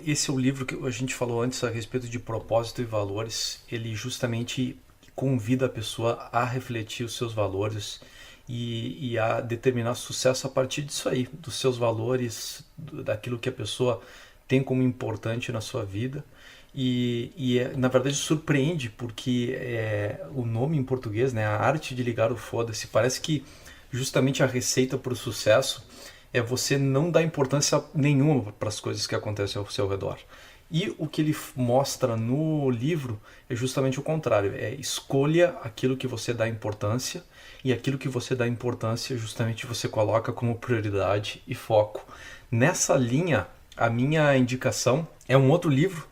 esse é o livro que a gente falou antes a respeito de propósito e valores. Ele justamente convida a pessoa a refletir os seus valores e a determinar sucesso a partir disso aí, dos seus valores, daquilo que a pessoa tem como importante na sua vida. Na verdade, surpreende porque o nome em português, né, a arte de ligar o foda-se, parece que justamente a receita para o sucesso é você não dar importância nenhuma para as coisas que acontecem ao seu redor. E o que ele mostra no livro é justamente o contrário. Escolha aquilo que você dá importância, e aquilo que você dá importância justamente você coloca como prioridade e foco. Nessa linha, a minha indicação é um outro livro,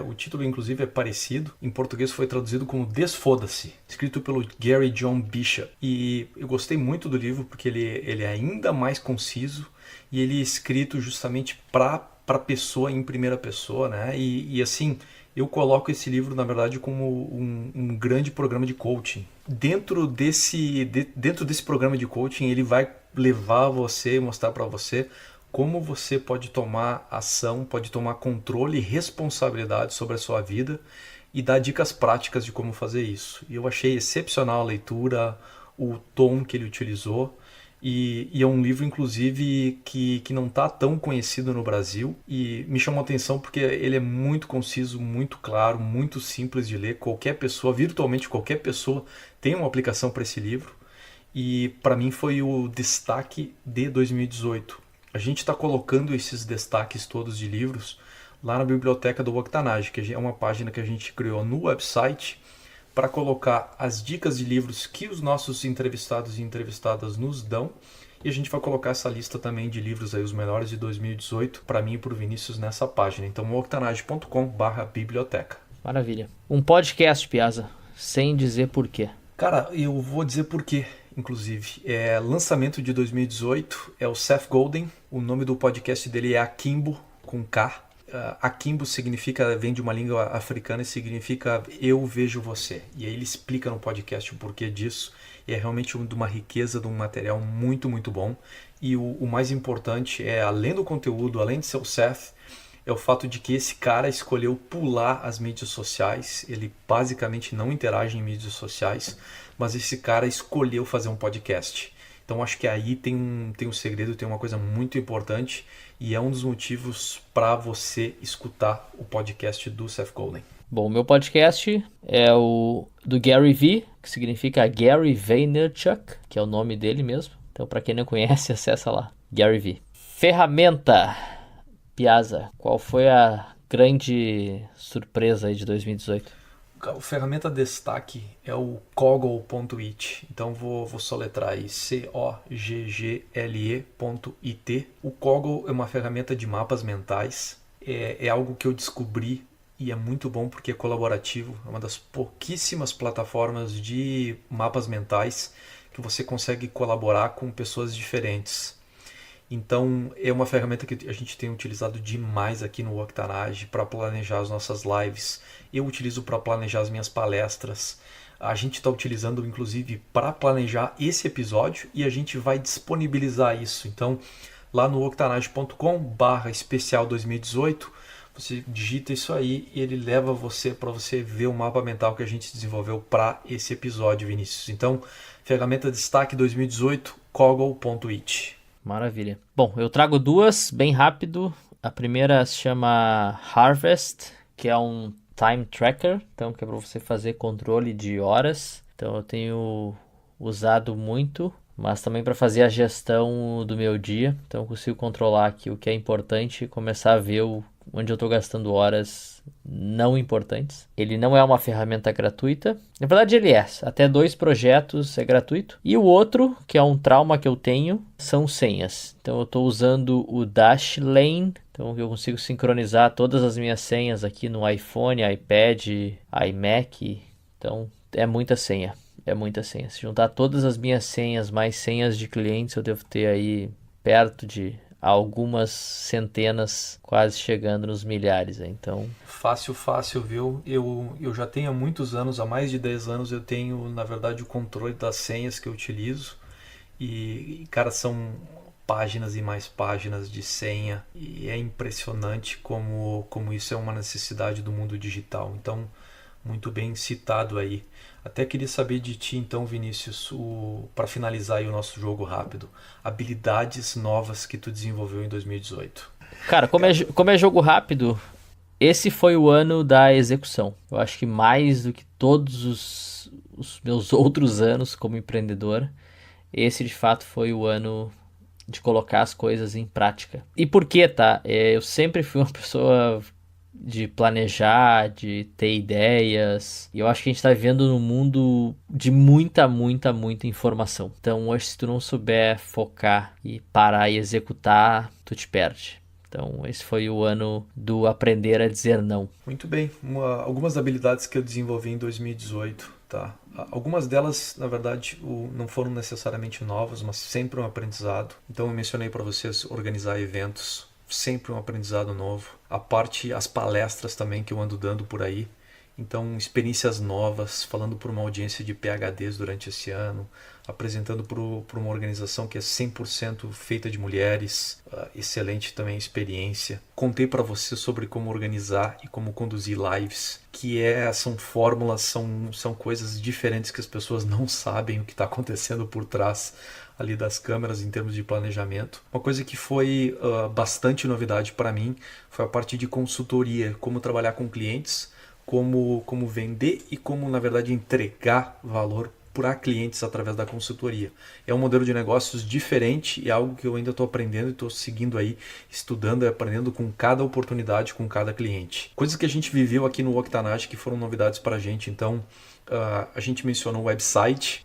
o título inclusive é parecido, em português foi traduzido como Desfoda-se, escrito pelo Gary John Bishop. E eu gostei muito do livro porque ele é ainda mais conciso e ele é escrito justamente para pessoa em primeira pessoa, né? E assim, eu coloco esse livro na verdade como um grande programa de coaching. Dentro desse programa de coaching ele vai levar você, mostrar para você como você pode tomar ação, pode tomar controle e responsabilidade sobre a sua vida e dar dicas práticas de como fazer isso. E eu achei excepcional a leitura, o tom que ele utilizou, e é um livro, inclusive, que não está tão conhecido no Brasil, e me chamou a atenção porque ele é muito conciso, muito claro, muito simples de ler. Qualquer pessoa, virtualmente qualquer pessoa, tem uma aplicação para esse livro, e para mim foi o destaque de 2018. A gente está colocando esses destaques todos de livros lá na biblioteca do Octanage, que é uma página que a gente criou no website para colocar as dicas de livros que os nossos entrevistados e entrevistadas nos dão. E a gente vai colocar essa lista também de livros aí, os melhores de 2018, para mim e para o Vinícius nessa página. Então, octanage.com/biblioteca. Maravilha. Um podcast, Piazza, sem dizer porquê. Cara, eu vou dizer porquê, inclusive. Lançamento de 2018, é o Seth Godin. O nome do podcast dele é Akimbo, com K. Akimbo vem de uma língua africana e significa eu vejo você. E aí ele explica no podcast o porquê disso. E é realmente de uma riqueza, de um material muito, muito bom. E o mais importante além do conteúdo, além de ser o Seth, é o fato de que esse cara escolheu pular as mídias sociais. Ele basicamente não interage em mídias sociais, mas esse cara escolheu fazer um podcast. Então acho que aí tem um segredo, tem uma coisa muito importante e é um dos motivos para você escutar o podcast do Seth Godin. Bom, o meu podcast é o do Gary V, que significa Gary Vaynerchuk, que é o nome dele mesmo. Então, para quem não conhece, acessa lá, Gary V. Ferramenta, Piazza, qual foi a grande surpresa aí de 2018? A ferramenta destaque é o Coggle.it. Então vou soletrar aí, Coggle.it. O Coggle é uma ferramenta de mapas mentais. É algo que eu descobri e é muito bom porque é colaborativo. É uma das pouquíssimas plataformas de mapas mentais que você consegue colaborar com pessoas diferentes. Então é uma ferramenta que a gente tem utilizado demais aqui no Octanage para planejar as nossas lives. Eu utilizo para planejar as minhas palestras. A gente está utilizando inclusive para planejar esse episódio e a gente vai disponibilizar isso. Então lá no octanage.com/especial 2018 você digita isso aí e ele leva você para você ver o mapa mental que a gente desenvolveu para esse episódio, Vinícius. Então ferramenta destaque 2018, Coggle.it. Maravilha. Bom, eu trago duas bem rápido. A primeira se chama Harvest, que é um time tracker, então que é para você fazer controle de horas. Então eu tenho usado muito, mas também para fazer a gestão do meu dia. Então eu consigo controlar aqui o que é importante e começar a ver onde eu estou gastando horas não importantes. Ele não é uma ferramenta gratuita. Na verdade ele é. Até 2 projetos é gratuito. E o outro, que é um trauma que eu tenho, são senhas. Então eu estou usando o Dashlane. Então eu consigo sincronizar todas as minhas senhas aqui no iPhone, iPad, iMac. Então é muita senha. É muita senha. Se juntar todas as minhas senhas mais senhas de clientes, eu devo ter aí perto de algumas centenas, quase chegando nos milhares. Então Fácil, viu? Eu já tenho há muitos anos, há mais de 10 anos, eu tenho, na verdade, o controle das senhas que eu utilizo. E cara, são páginas e mais páginas de senha. E é impressionante como isso é uma necessidade do mundo digital. Então, muito bem citado aí. Até queria saber de ti então, Vinícius, para finalizar aí o nosso jogo rápido, habilidades novas que tu desenvolveu em 2018. Cara, como é jogo rápido, esse foi o ano da execução. Eu acho que mais do que todos os meus outros anos como empreendedor, esse de fato foi o ano de colocar as coisas em prática. E por quê, tá? Eu sempre fui uma pessoa de planejar, de ter ideias. E eu acho que a gente está vivendo num mundo de muita informação. Então hoje, se tu não souber focar e parar e executar, tu te perde. Então esse foi o ano do aprender a dizer não. Muito bem. Algumas habilidades que eu desenvolvi em 2018, tá? Algumas delas, na verdade, não foram necessariamente novas, mas sempre um aprendizado. Então eu mencionei para vocês organizar eventos, sempre um aprendizado novo. As palestras também que eu ando dando por aí. Então, experiências novas, falando para uma audiência de PhDs durante esse ano, apresentando para uma organização que é 100% feita de mulheres, excelente também experiência. Contei para você sobre como organizar e como conduzir lives, que são fórmulas, são coisas diferentes que as pessoas não sabem o que está acontecendo por trás ali das câmeras em termos de planejamento. Uma coisa que foi bastante novidade para mim foi a parte de consultoria, como trabalhar com clientes, como vender e como, na verdade, entregar valor para clientes através da consultoria. É um modelo de negócios diferente e é algo que eu ainda estou aprendendo e estou seguindo aí, estudando e aprendendo com cada oportunidade, com cada cliente. Coisas que a gente viveu aqui no Octanage que foram novidades para a gente, então a gente mencionou o website,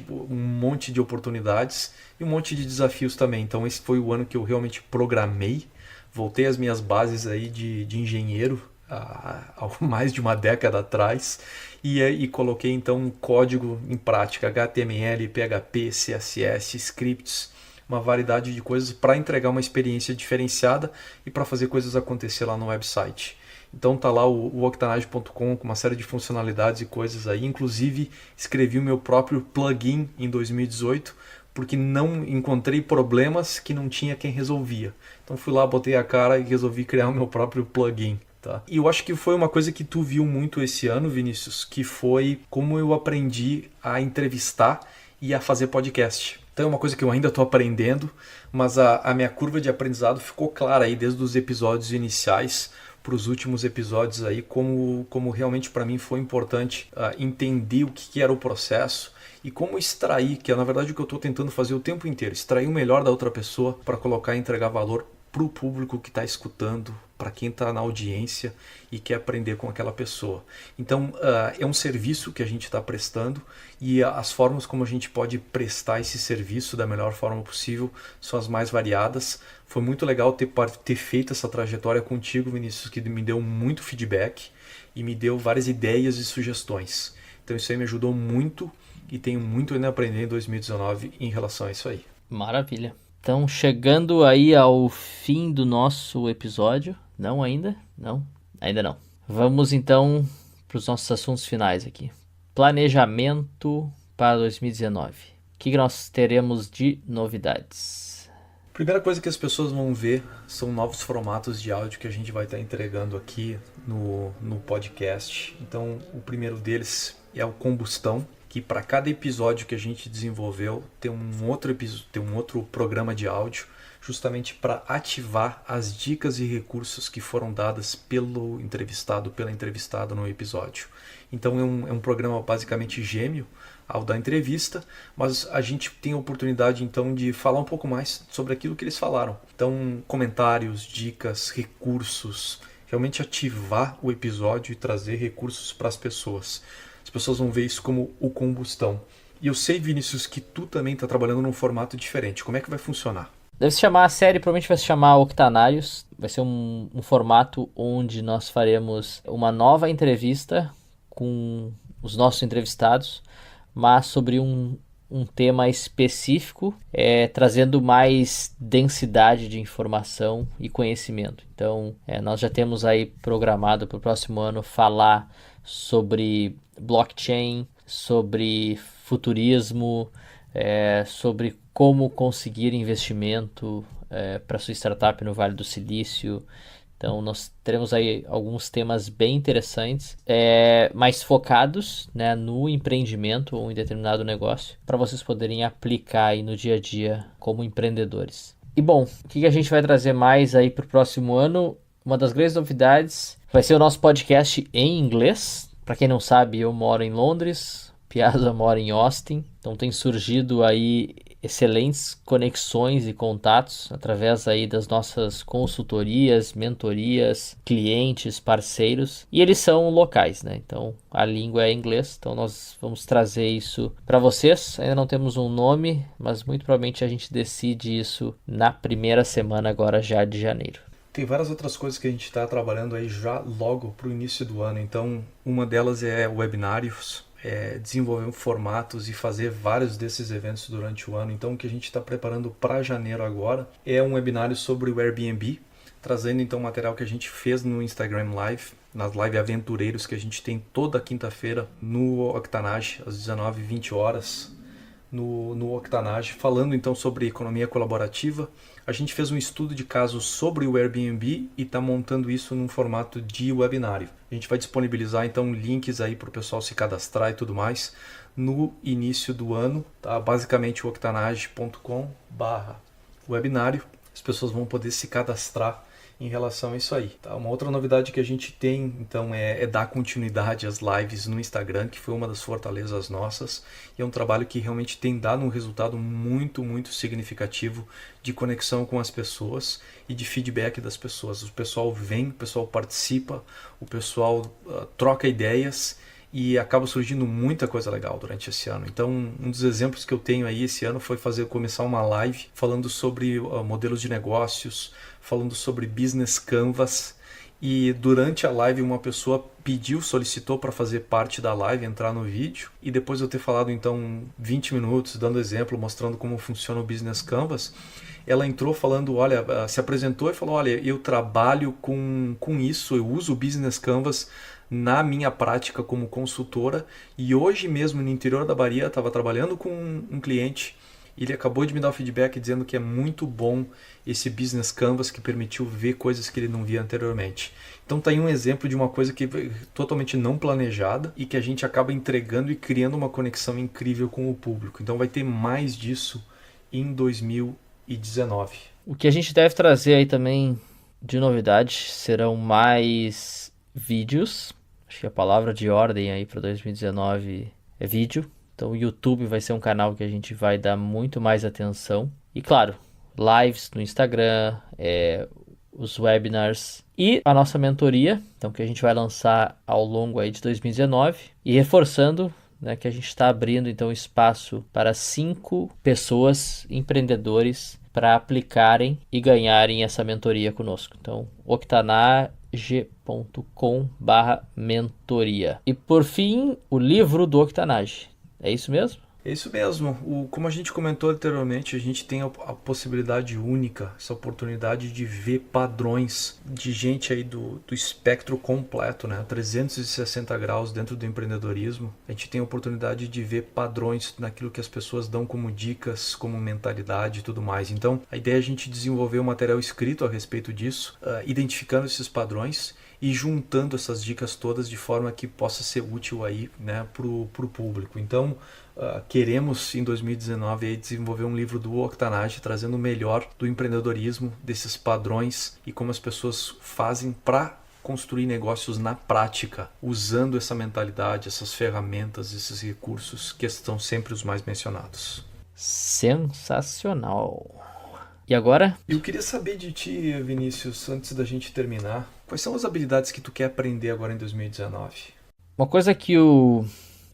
um monte de oportunidades e um monte de desafios também. Então esse foi o ano que eu realmente programei, voltei às minhas bases aí de engenheiro, há mais de uma década atrás, e coloquei então um código em prática, HTML, PHP, CSS, scripts, uma variedade de coisas para entregar uma experiência diferenciada e para fazer coisas acontecer lá no website. Então tá lá o octanage.com com uma série de funcionalidades e coisas aí. Inclusive escrevi o meu próprio plugin em 2018 porque não encontrei problemas que não tinha quem resolvia. Então fui lá, botei a cara e resolvi criar o meu próprio plugin. Tá? E eu acho que foi uma coisa que tu viu muito esse ano, Vinícius, que foi como eu aprendi a entrevistar e a fazer podcast. Então é uma coisa que eu ainda estou aprendendo, mas a minha curva de aprendizado ficou clara aí desde os episódios iniciais para os últimos episódios aí, como realmente para mim foi importante entender o que era o processo e como extrair, que é na verdade o que eu estou tentando fazer o tempo inteiro, extrair o melhor da outra pessoa para colocar e entregar valor para o público que está escutando, para quem está na audiência e quer aprender com aquela pessoa. Então é um serviço que a gente está prestando e as formas como a gente pode prestar esse serviço da melhor forma possível são as mais variadas. Foi muito legal ter feito essa trajetória contigo, Vinícius, que me deu muito feedback e me deu várias ideias e sugestões. Então isso aí me ajudou muito e tenho muito ainda a aprender em 2019 em relação a isso aí. Maravilha. Então, chegando aí ao fim do nosso episódio. Não ainda? Não? Ainda não. Vamos então para os nossos assuntos finais aqui. Planejamento para 2019. O que nós teremos de novidades? Primeira coisa que as pessoas vão ver são novos formatos de áudio que a gente vai estar entregando aqui no podcast. Então, o primeiro deles é o Combustão, que para cada episódio que a gente desenvolveu tem um outro programa de áudio, justamente para ativar as dicas e recursos que foram dadas pelo entrevistado, pela entrevistada no episódio. Então é um programa basicamente gêmeo ao da entrevista, mas a gente tem a oportunidade então de falar um pouco mais sobre aquilo que eles falaram. Então comentários, dicas, recursos, realmente ativar o episódio e trazer recursos para as pessoas. As pessoas vão ver isso como o Combustão. E eu sei, Vinícius, que tu também está trabalhando num formato diferente. Como é que vai funcionar? Deve se chamar, a série provavelmente vai se chamar Octanários. Vai ser um formato onde nós faremos uma nova entrevista com os nossos entrevistados, mas sobre um tema específico, trazendo mais densidade de informação e conhecimento. Então, nós já temos aí programado para o próximo ano falar sobre blockchain, sobre futurismo, sobre como conseguir investimento para sua startup no Vale do Silício. Então nós teremos aí alguns temas bem interessantes, mais focados, né, no empreendimento ou em determinado negócio, para vocês poderem aplicar aí no dia a dia como empreendedores. E bom, o que a gente vai trazer mais aí para o próximo ano? Uma das grandes novidades vai ser o nosso podcast em inglês. Para quem não sabe, eu moro em Londres, Piazza mora em Austin, então tem surgido aí excelentes conexões e contatos através aí das nossas consultorias, mentorias, clientes, parceiros, e eles são locais, né? Então a língua é inglês, então nós vamos trazer isso para vocês. Ainda não temos um nome, mas muito provavelmente a gente decide isso na primeira semana agora já de janeiro. Tem várias outras coisas que a gente está trabalhando aí já logo para o início do ano. Então, uma delas é webinários, desenvolver formatos e fazer vários desses eventos durante o ano. Então, o que a gente está preparando para janeiro agora é um webinário sobre o Airbnb, trazendo então o material que a gente fez no Instagram Live, nas Live Aventureiros que a gente tem toda quinta-feira no Octanage, às 19h20 no Octanage, falando então sobre economia colaborativa. A gente fez um estudo de caso sobre o Airbnb e está montando isso num formato de webinário. A gente vai disponibilizar então links aí para o pessoal se cadastrar e tudo mais no início do ano, tá? Basicamente octanage.com/webinário. As pessoas vão poder se cadastrar em relação a isso aí. Tá? Uma outra novidade que a gente tem, então, é dar continuidade às lives no Instagram, que foi uma das fortalezas nossas, e é um trabalho que realmente tem dado um resultado muito, muito significativo de conexão com as pessoas e de feedback das pessoas. O pessoal vem, o pessoal participa, o pessoal troca ideias, e acaba surgindo muita coisa legal durante esse ano. Então, um dos exemplos que eu tenho aí esse ano foi começar uma live falando sobre modelos de negócios, falando sobre business canvas, e durante a live uma pessoa solicitou para fazer parte da live, entrar no vídeo, e depois eu ter falado então 20 minutos, dando exemplo, mostrando como funciona o business canvas, ela entrou falando, se apresentou e falou, eu trabalho com isso, eu uso o business canvas na minha prática como consultora, e hoje mesmo no interior da Bahia estava trabalhando com um cliente, e ele acabou de me dar o feedback dizendo que é muito bom esse business canvas, que permitiu ver coisas que ele não via anteriormente. Então tá aí um exemplo de uma coisa que é totalmente não planejada e que a gente acaba entregando e criando uma conexão incrível com o público. Então vai ter mais disso em 2019. O que a gente deve trazer aí também de novidade serão mais vídeos. Acho que a palavra de ordem aí para 2019 é vídeo. Então o YouTube vai ser um canal que a gente vai dar muito mais atenção. E claro, lives no Instagram, os webinars e a nossa mentoria, então, que a gente vai lançar ao longo aí de 2019. E reforçando, né, que a gente está abrindo então espaço para 5 pessoas, empreendedores, para aplicarem e ganharem essa mentoria conosco. Então, octanage.com/mentoria. E por fim, o livro do Octanage. É isso mesmo? É isso mesmo. Como a gente comentou anteriormente, a gente tem a possibilidade única, essa oportunidade de ver padrões de gente aí do espectro completo, né? 360 graus dentro do empreendedorismo. A gente tem a oportunidade de ver padrões naquilo que as pessoas dão como dicas, como mentalidade e tudo mais. Então, a ideia é a gente desenvolver um material escrito a respeito disso, identificando esses padrões e juntando essas dicas todas de forma que possa ser útil aí, né, pro público. Então, queremos em 2019 aí desenvolver um livro do Octanage, trazendo o melhor do empreendedorismo, desses padrões e como as pessoas fazem para construir negócios na prática, usando essa mentalidade, essas ferramentas, esses recursos que estão sempre os mais mencionados. Sensacional! E agora? Eu queria saber de ti, Vinícius, antes da gente terminar, quais são as habilidades que tu quer aprender agora em 2019? Uma coisa que o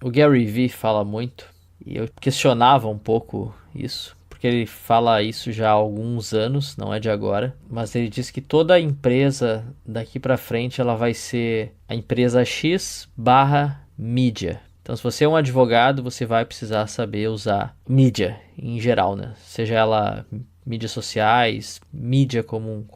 Gary Vee fala muito, e eu questionava um pouco isso, porque ele fala isso já há alguns anos, não é de agora, mas ele diz que toda empresa daqui para frente ela vai ser a empresa X/mídia. Então, se você é um advogado, você vai precisar saber usar mídia em geral, né? Seja ela mídias sociais, mídia como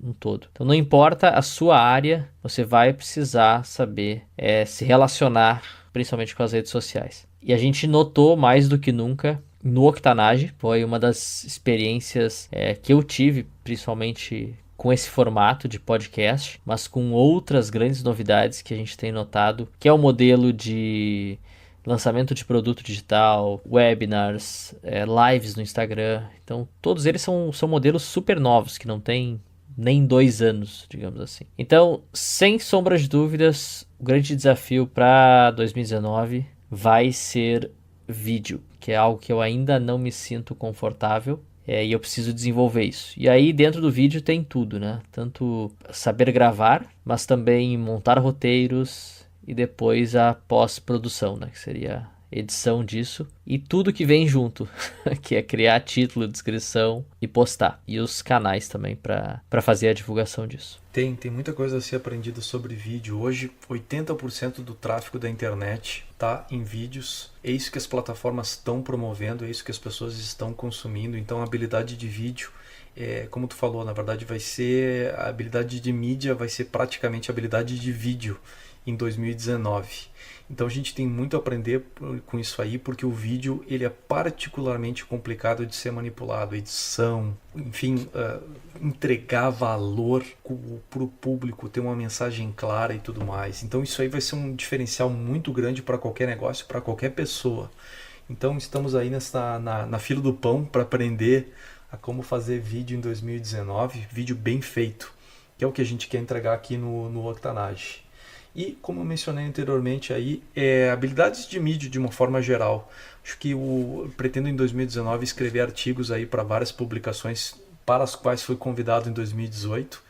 um todo. Então, não importa a sua área, você vai precisar saber se relacionar, principalmente com as redes sociais. E a gente notou mais do que nunca no Octanage, foi uma das experiências que eu tive, principalmente com esse formato de podcast, mas com outras grandes novidades que a gente tem notado, que é o modelo de lançamento de produto digital, webinars, lives no Instagram. Então, todos eles são modelos super novos, que não tem nem 2 anos, digamos assim. Então, sem sombra de dúvidas, o grande desafio para 2019 vai ser vídeo, que é algo que eu ainda não me sinto confortável. E eu preciso desenvolver isso. E aí dentro do vídeo tem tudo, né? Tanto saber gravar, mas também montar roteiros e depois a pós-produção, né? Que seria a edição disso. E tudo que vem junto, que é criar título, descrição e postar. E os canais também para fazer a divulgação disso. Tem muita coisa a ser aprendida sobre vídeo. Hoje, 80% do tráfego da internet está em vídeos. É isso que as plataformas estão promovendo, é isso que as pessoas estão consumindo. Então, a habilidade de vídeo, como tu falou, na verdade vai ser a habilidade de mídia, vai ser praticamente a habilidade de vídeo em 2019. Então a gente tem muito a aprender com isso aí, porque o vídeo ele é particularmente complicado de ser manipulado, edição, enfim, entregar valor para o público, ter uma mensagem clara e tudo mais. Então isso aí vai ser um diferencial muito grande para qualquer negócio, para qualquer pessoa. Então estamos aí na fila do pão para aprender a como fazer vídeo em 2019, vídeo bem feito. que é o que a gente quer entregar aqui no Octanage. E, como eu mencionei anteriormente, aí, habilidades de mídia de uma forma geral. Acho que pretendo em 2019 escrever artigos aí para várias publicações para as quais fui convidado em 2018.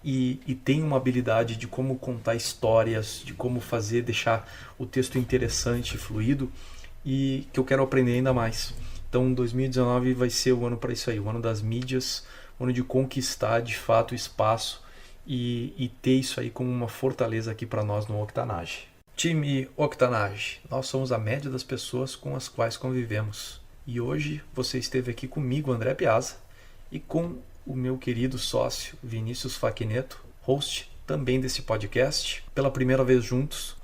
E tenho uma habilidade de como contar histórias, de como deixar o texto interessante e fluido, e que eu quero aprender ainda mais. Então 2019 vai ser o ano para isso aí, o ano das mídias, o ano de conquistar de fato o espaço e ter isso aí como uma fortaleza aqui para nós no Octanage. Time Octanage, nós somos a média das pessoas com as quais convivemos. E hoje você esteve aqui comigo, André Piazza, e com o meu querido sócio Vinícius Facchineto, host também desse podcast, pela primeira vez juntos,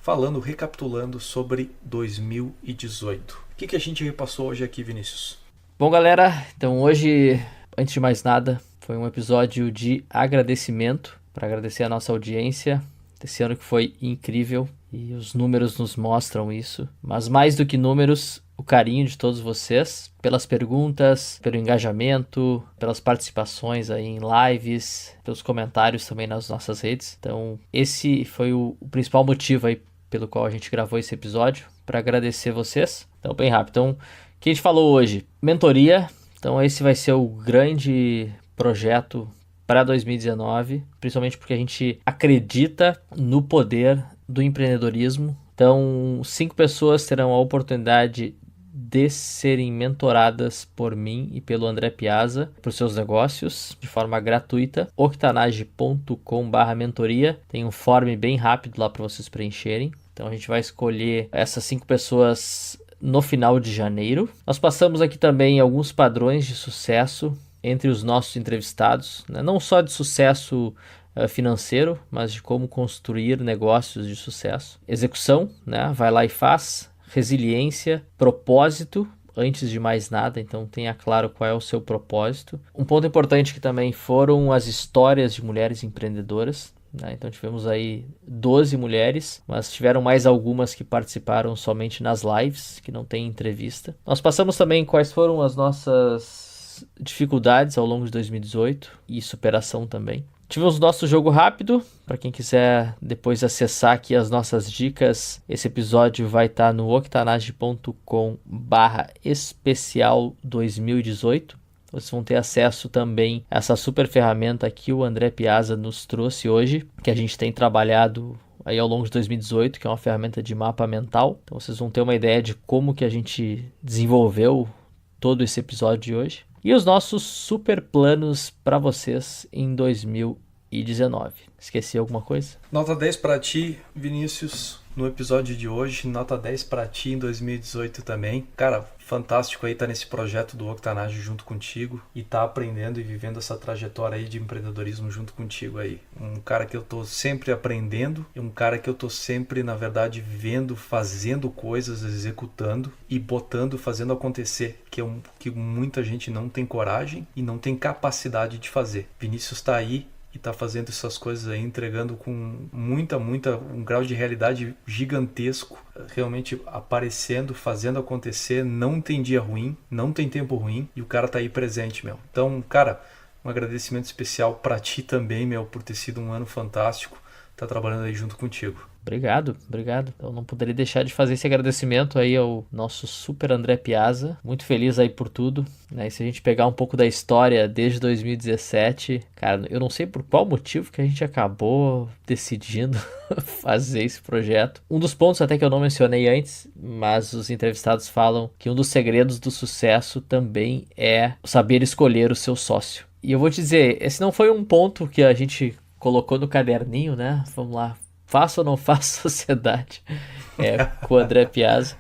recapitulando sobre 2018. O que a gente repassou hoje aqui, Vinícius? Bom, galera, então hoje, antes de mais nada, foi um episódio de agradecimento, para agradecer a nossa audiência desse ano que foi incrível, e os números nos mostram isso, mas mais do que números, o carinho de todos vocês, pelas perguntas, pelo engajamento, pelas participações aí em lives, pelos comentários também nas nossas redes. Então, esse foi o principal motivo aí pelo qual a gente gravou esse episódio, para agradecer vocês. Então, bem rápido. Então, o que a gente falou hoje? Mentoria. Então, esse vai ser o grande projeto para 2019, principalmente porque a gente acredita no poder do empreendedorismo. Então, 5 pessoas terão a oportunidade de serem mentoradas por mim e pelo André Piazza para os seus negócios de forma gratuita. octanage.com/mentoria. Tem um form bem rápido lá para vocês preencherem. Então a gente vai escolher essas 5 pessoas no final de janeiro. Nós passamos aqui também alguns padrões de sucesso entre os nossos entrevistados, né? Não só de sucesso financeiro, mas de como construir negócios de sucesso. Execução, né? Vai lá e faz. Resiliência, propósito, antes de mais nada, então tenha claro qual é o seu propósito. Um ponto importante que também foram as histórias de mulheres empreendedoras, né? Então tivemos aí 12 mulheres, mas tiveram mais algumas que participaram somente nas lives, que não tem entrevista. Nós passamos também quais foram as nossas dificuldades ao longo de 2018 e superação também. Tivemos o nosso jogo rápido, para quem quiser depois acessar aqui as nossas dicas, esse episódio vai estar no octanage.com/especial 2018. Vocês vão ter acesso também a essa super ferramenta que o André Piazza nos trouxe hoje, que a gente tem trabalhado aí ao longo de 2018, que é uma ferramenta de mapa mental. Então vocês vão ter uma ideia de como que a gente desenvolveu todo esse episódio de hoje. E os nossos super planos para vocês em 2019. Esqueci alguma coisa? Nota 10 para ti, Vinícius, no episódio de hoje. Nota 10 para ti em 2018 também. Cara, fantástico aí tá nesse projeto do Octanage junto contigo e tá aprendendo e vivendo essa trajetória aí de empreendedorismo junto contigo aí. Um cara que eu tô sempre aprendendo e um cara que eu tô sempre, na verdade, vendo, fazendo coisas, executando e fazendo acontecer, que é que muita gente não tem coragem e não tem capacidade de fazer. Vinícius tá aí e tá fazendo essas coisas aí, entregando com um grau de realidade gigantesco, realmente aparecendo, fazendo acontecer, não tem dia ruim, não tem tempo ruim, e o cara tá aí presente, meu. Então, cara, um agradecimento especial pra ti também, meu, por ter sido um ano fantástico, tá trabalhando aí junto contigo. Obrigado. Eu não poderia deixar de fazer esse agradecimento aí ao nosso super André Piazza. Muito feliz aí por tudo, né? E se a gente pegar um pouco da história desde 2017, cara, eu não sei por qual motivo que a gente acabou decidindo fazer esse projeto. Um dos pontos até que eu não mencionei antes, mas os entrevistados falam que um dos segredos do sucesso também é saber escolher o seu sócio. E eu vou te dizer, esse não foi um ponto que a gente colocou no caderninho, né? Vamos lá. Faço ou não faço sociedade com o André Piazza,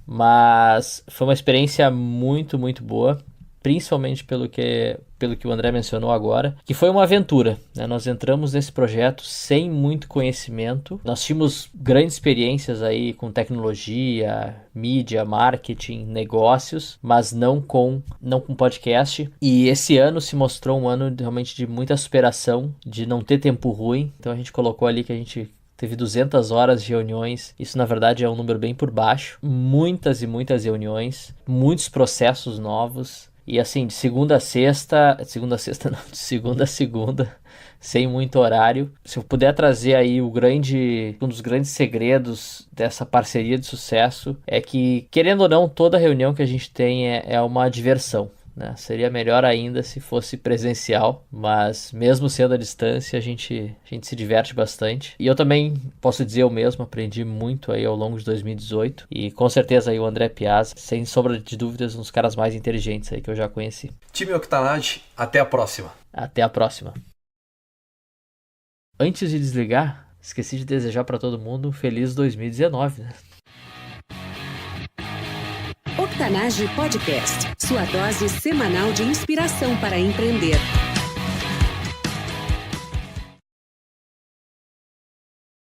mas foi uma experiência muito, muito boa, principalmente pelo que o André mencionou agora, que foi uma aventura, né? Nós entramos nesse projeto sem muito conhecimento, nós tínhamos grandes experiências aí com tecnologia, mídia, marketing, negócios, mas não com podcast, e esse ano se mostrou um ano realmente de muita superação, de não ter tempo ruim, então a gente colocou ali que a gente teve 200 horas de reuniões, isso na verdade é um número bem por baixo, muitas e muitas reuniões, muitos processos novos, e assim, de segunda a segunda, sem muito horário. Se eu puder trazer aí um dos grandes segredos dessa parceria de sucesso é que, querendo ou não, toda reunião que a gente tem é uma diversão, né? Seria melhor ainda se fosse presencial, mas mesmo sendo à distância, a gente se diverte bastante. E eu também posso dizer eu mesmo, aprendi muito aí ao longo de 2018. E com certeza aí o André Piazza, sem sombra de dúvidas, um dos caras mais inteligentes aí que eu já conheci. Time Octanage, até a próxima. Até a próxima. Antes de desligar, esqueci de desejar para todo mundo um feliz 2019, né? Octanage Podcast, sua dose semanal de inspiração para empreender.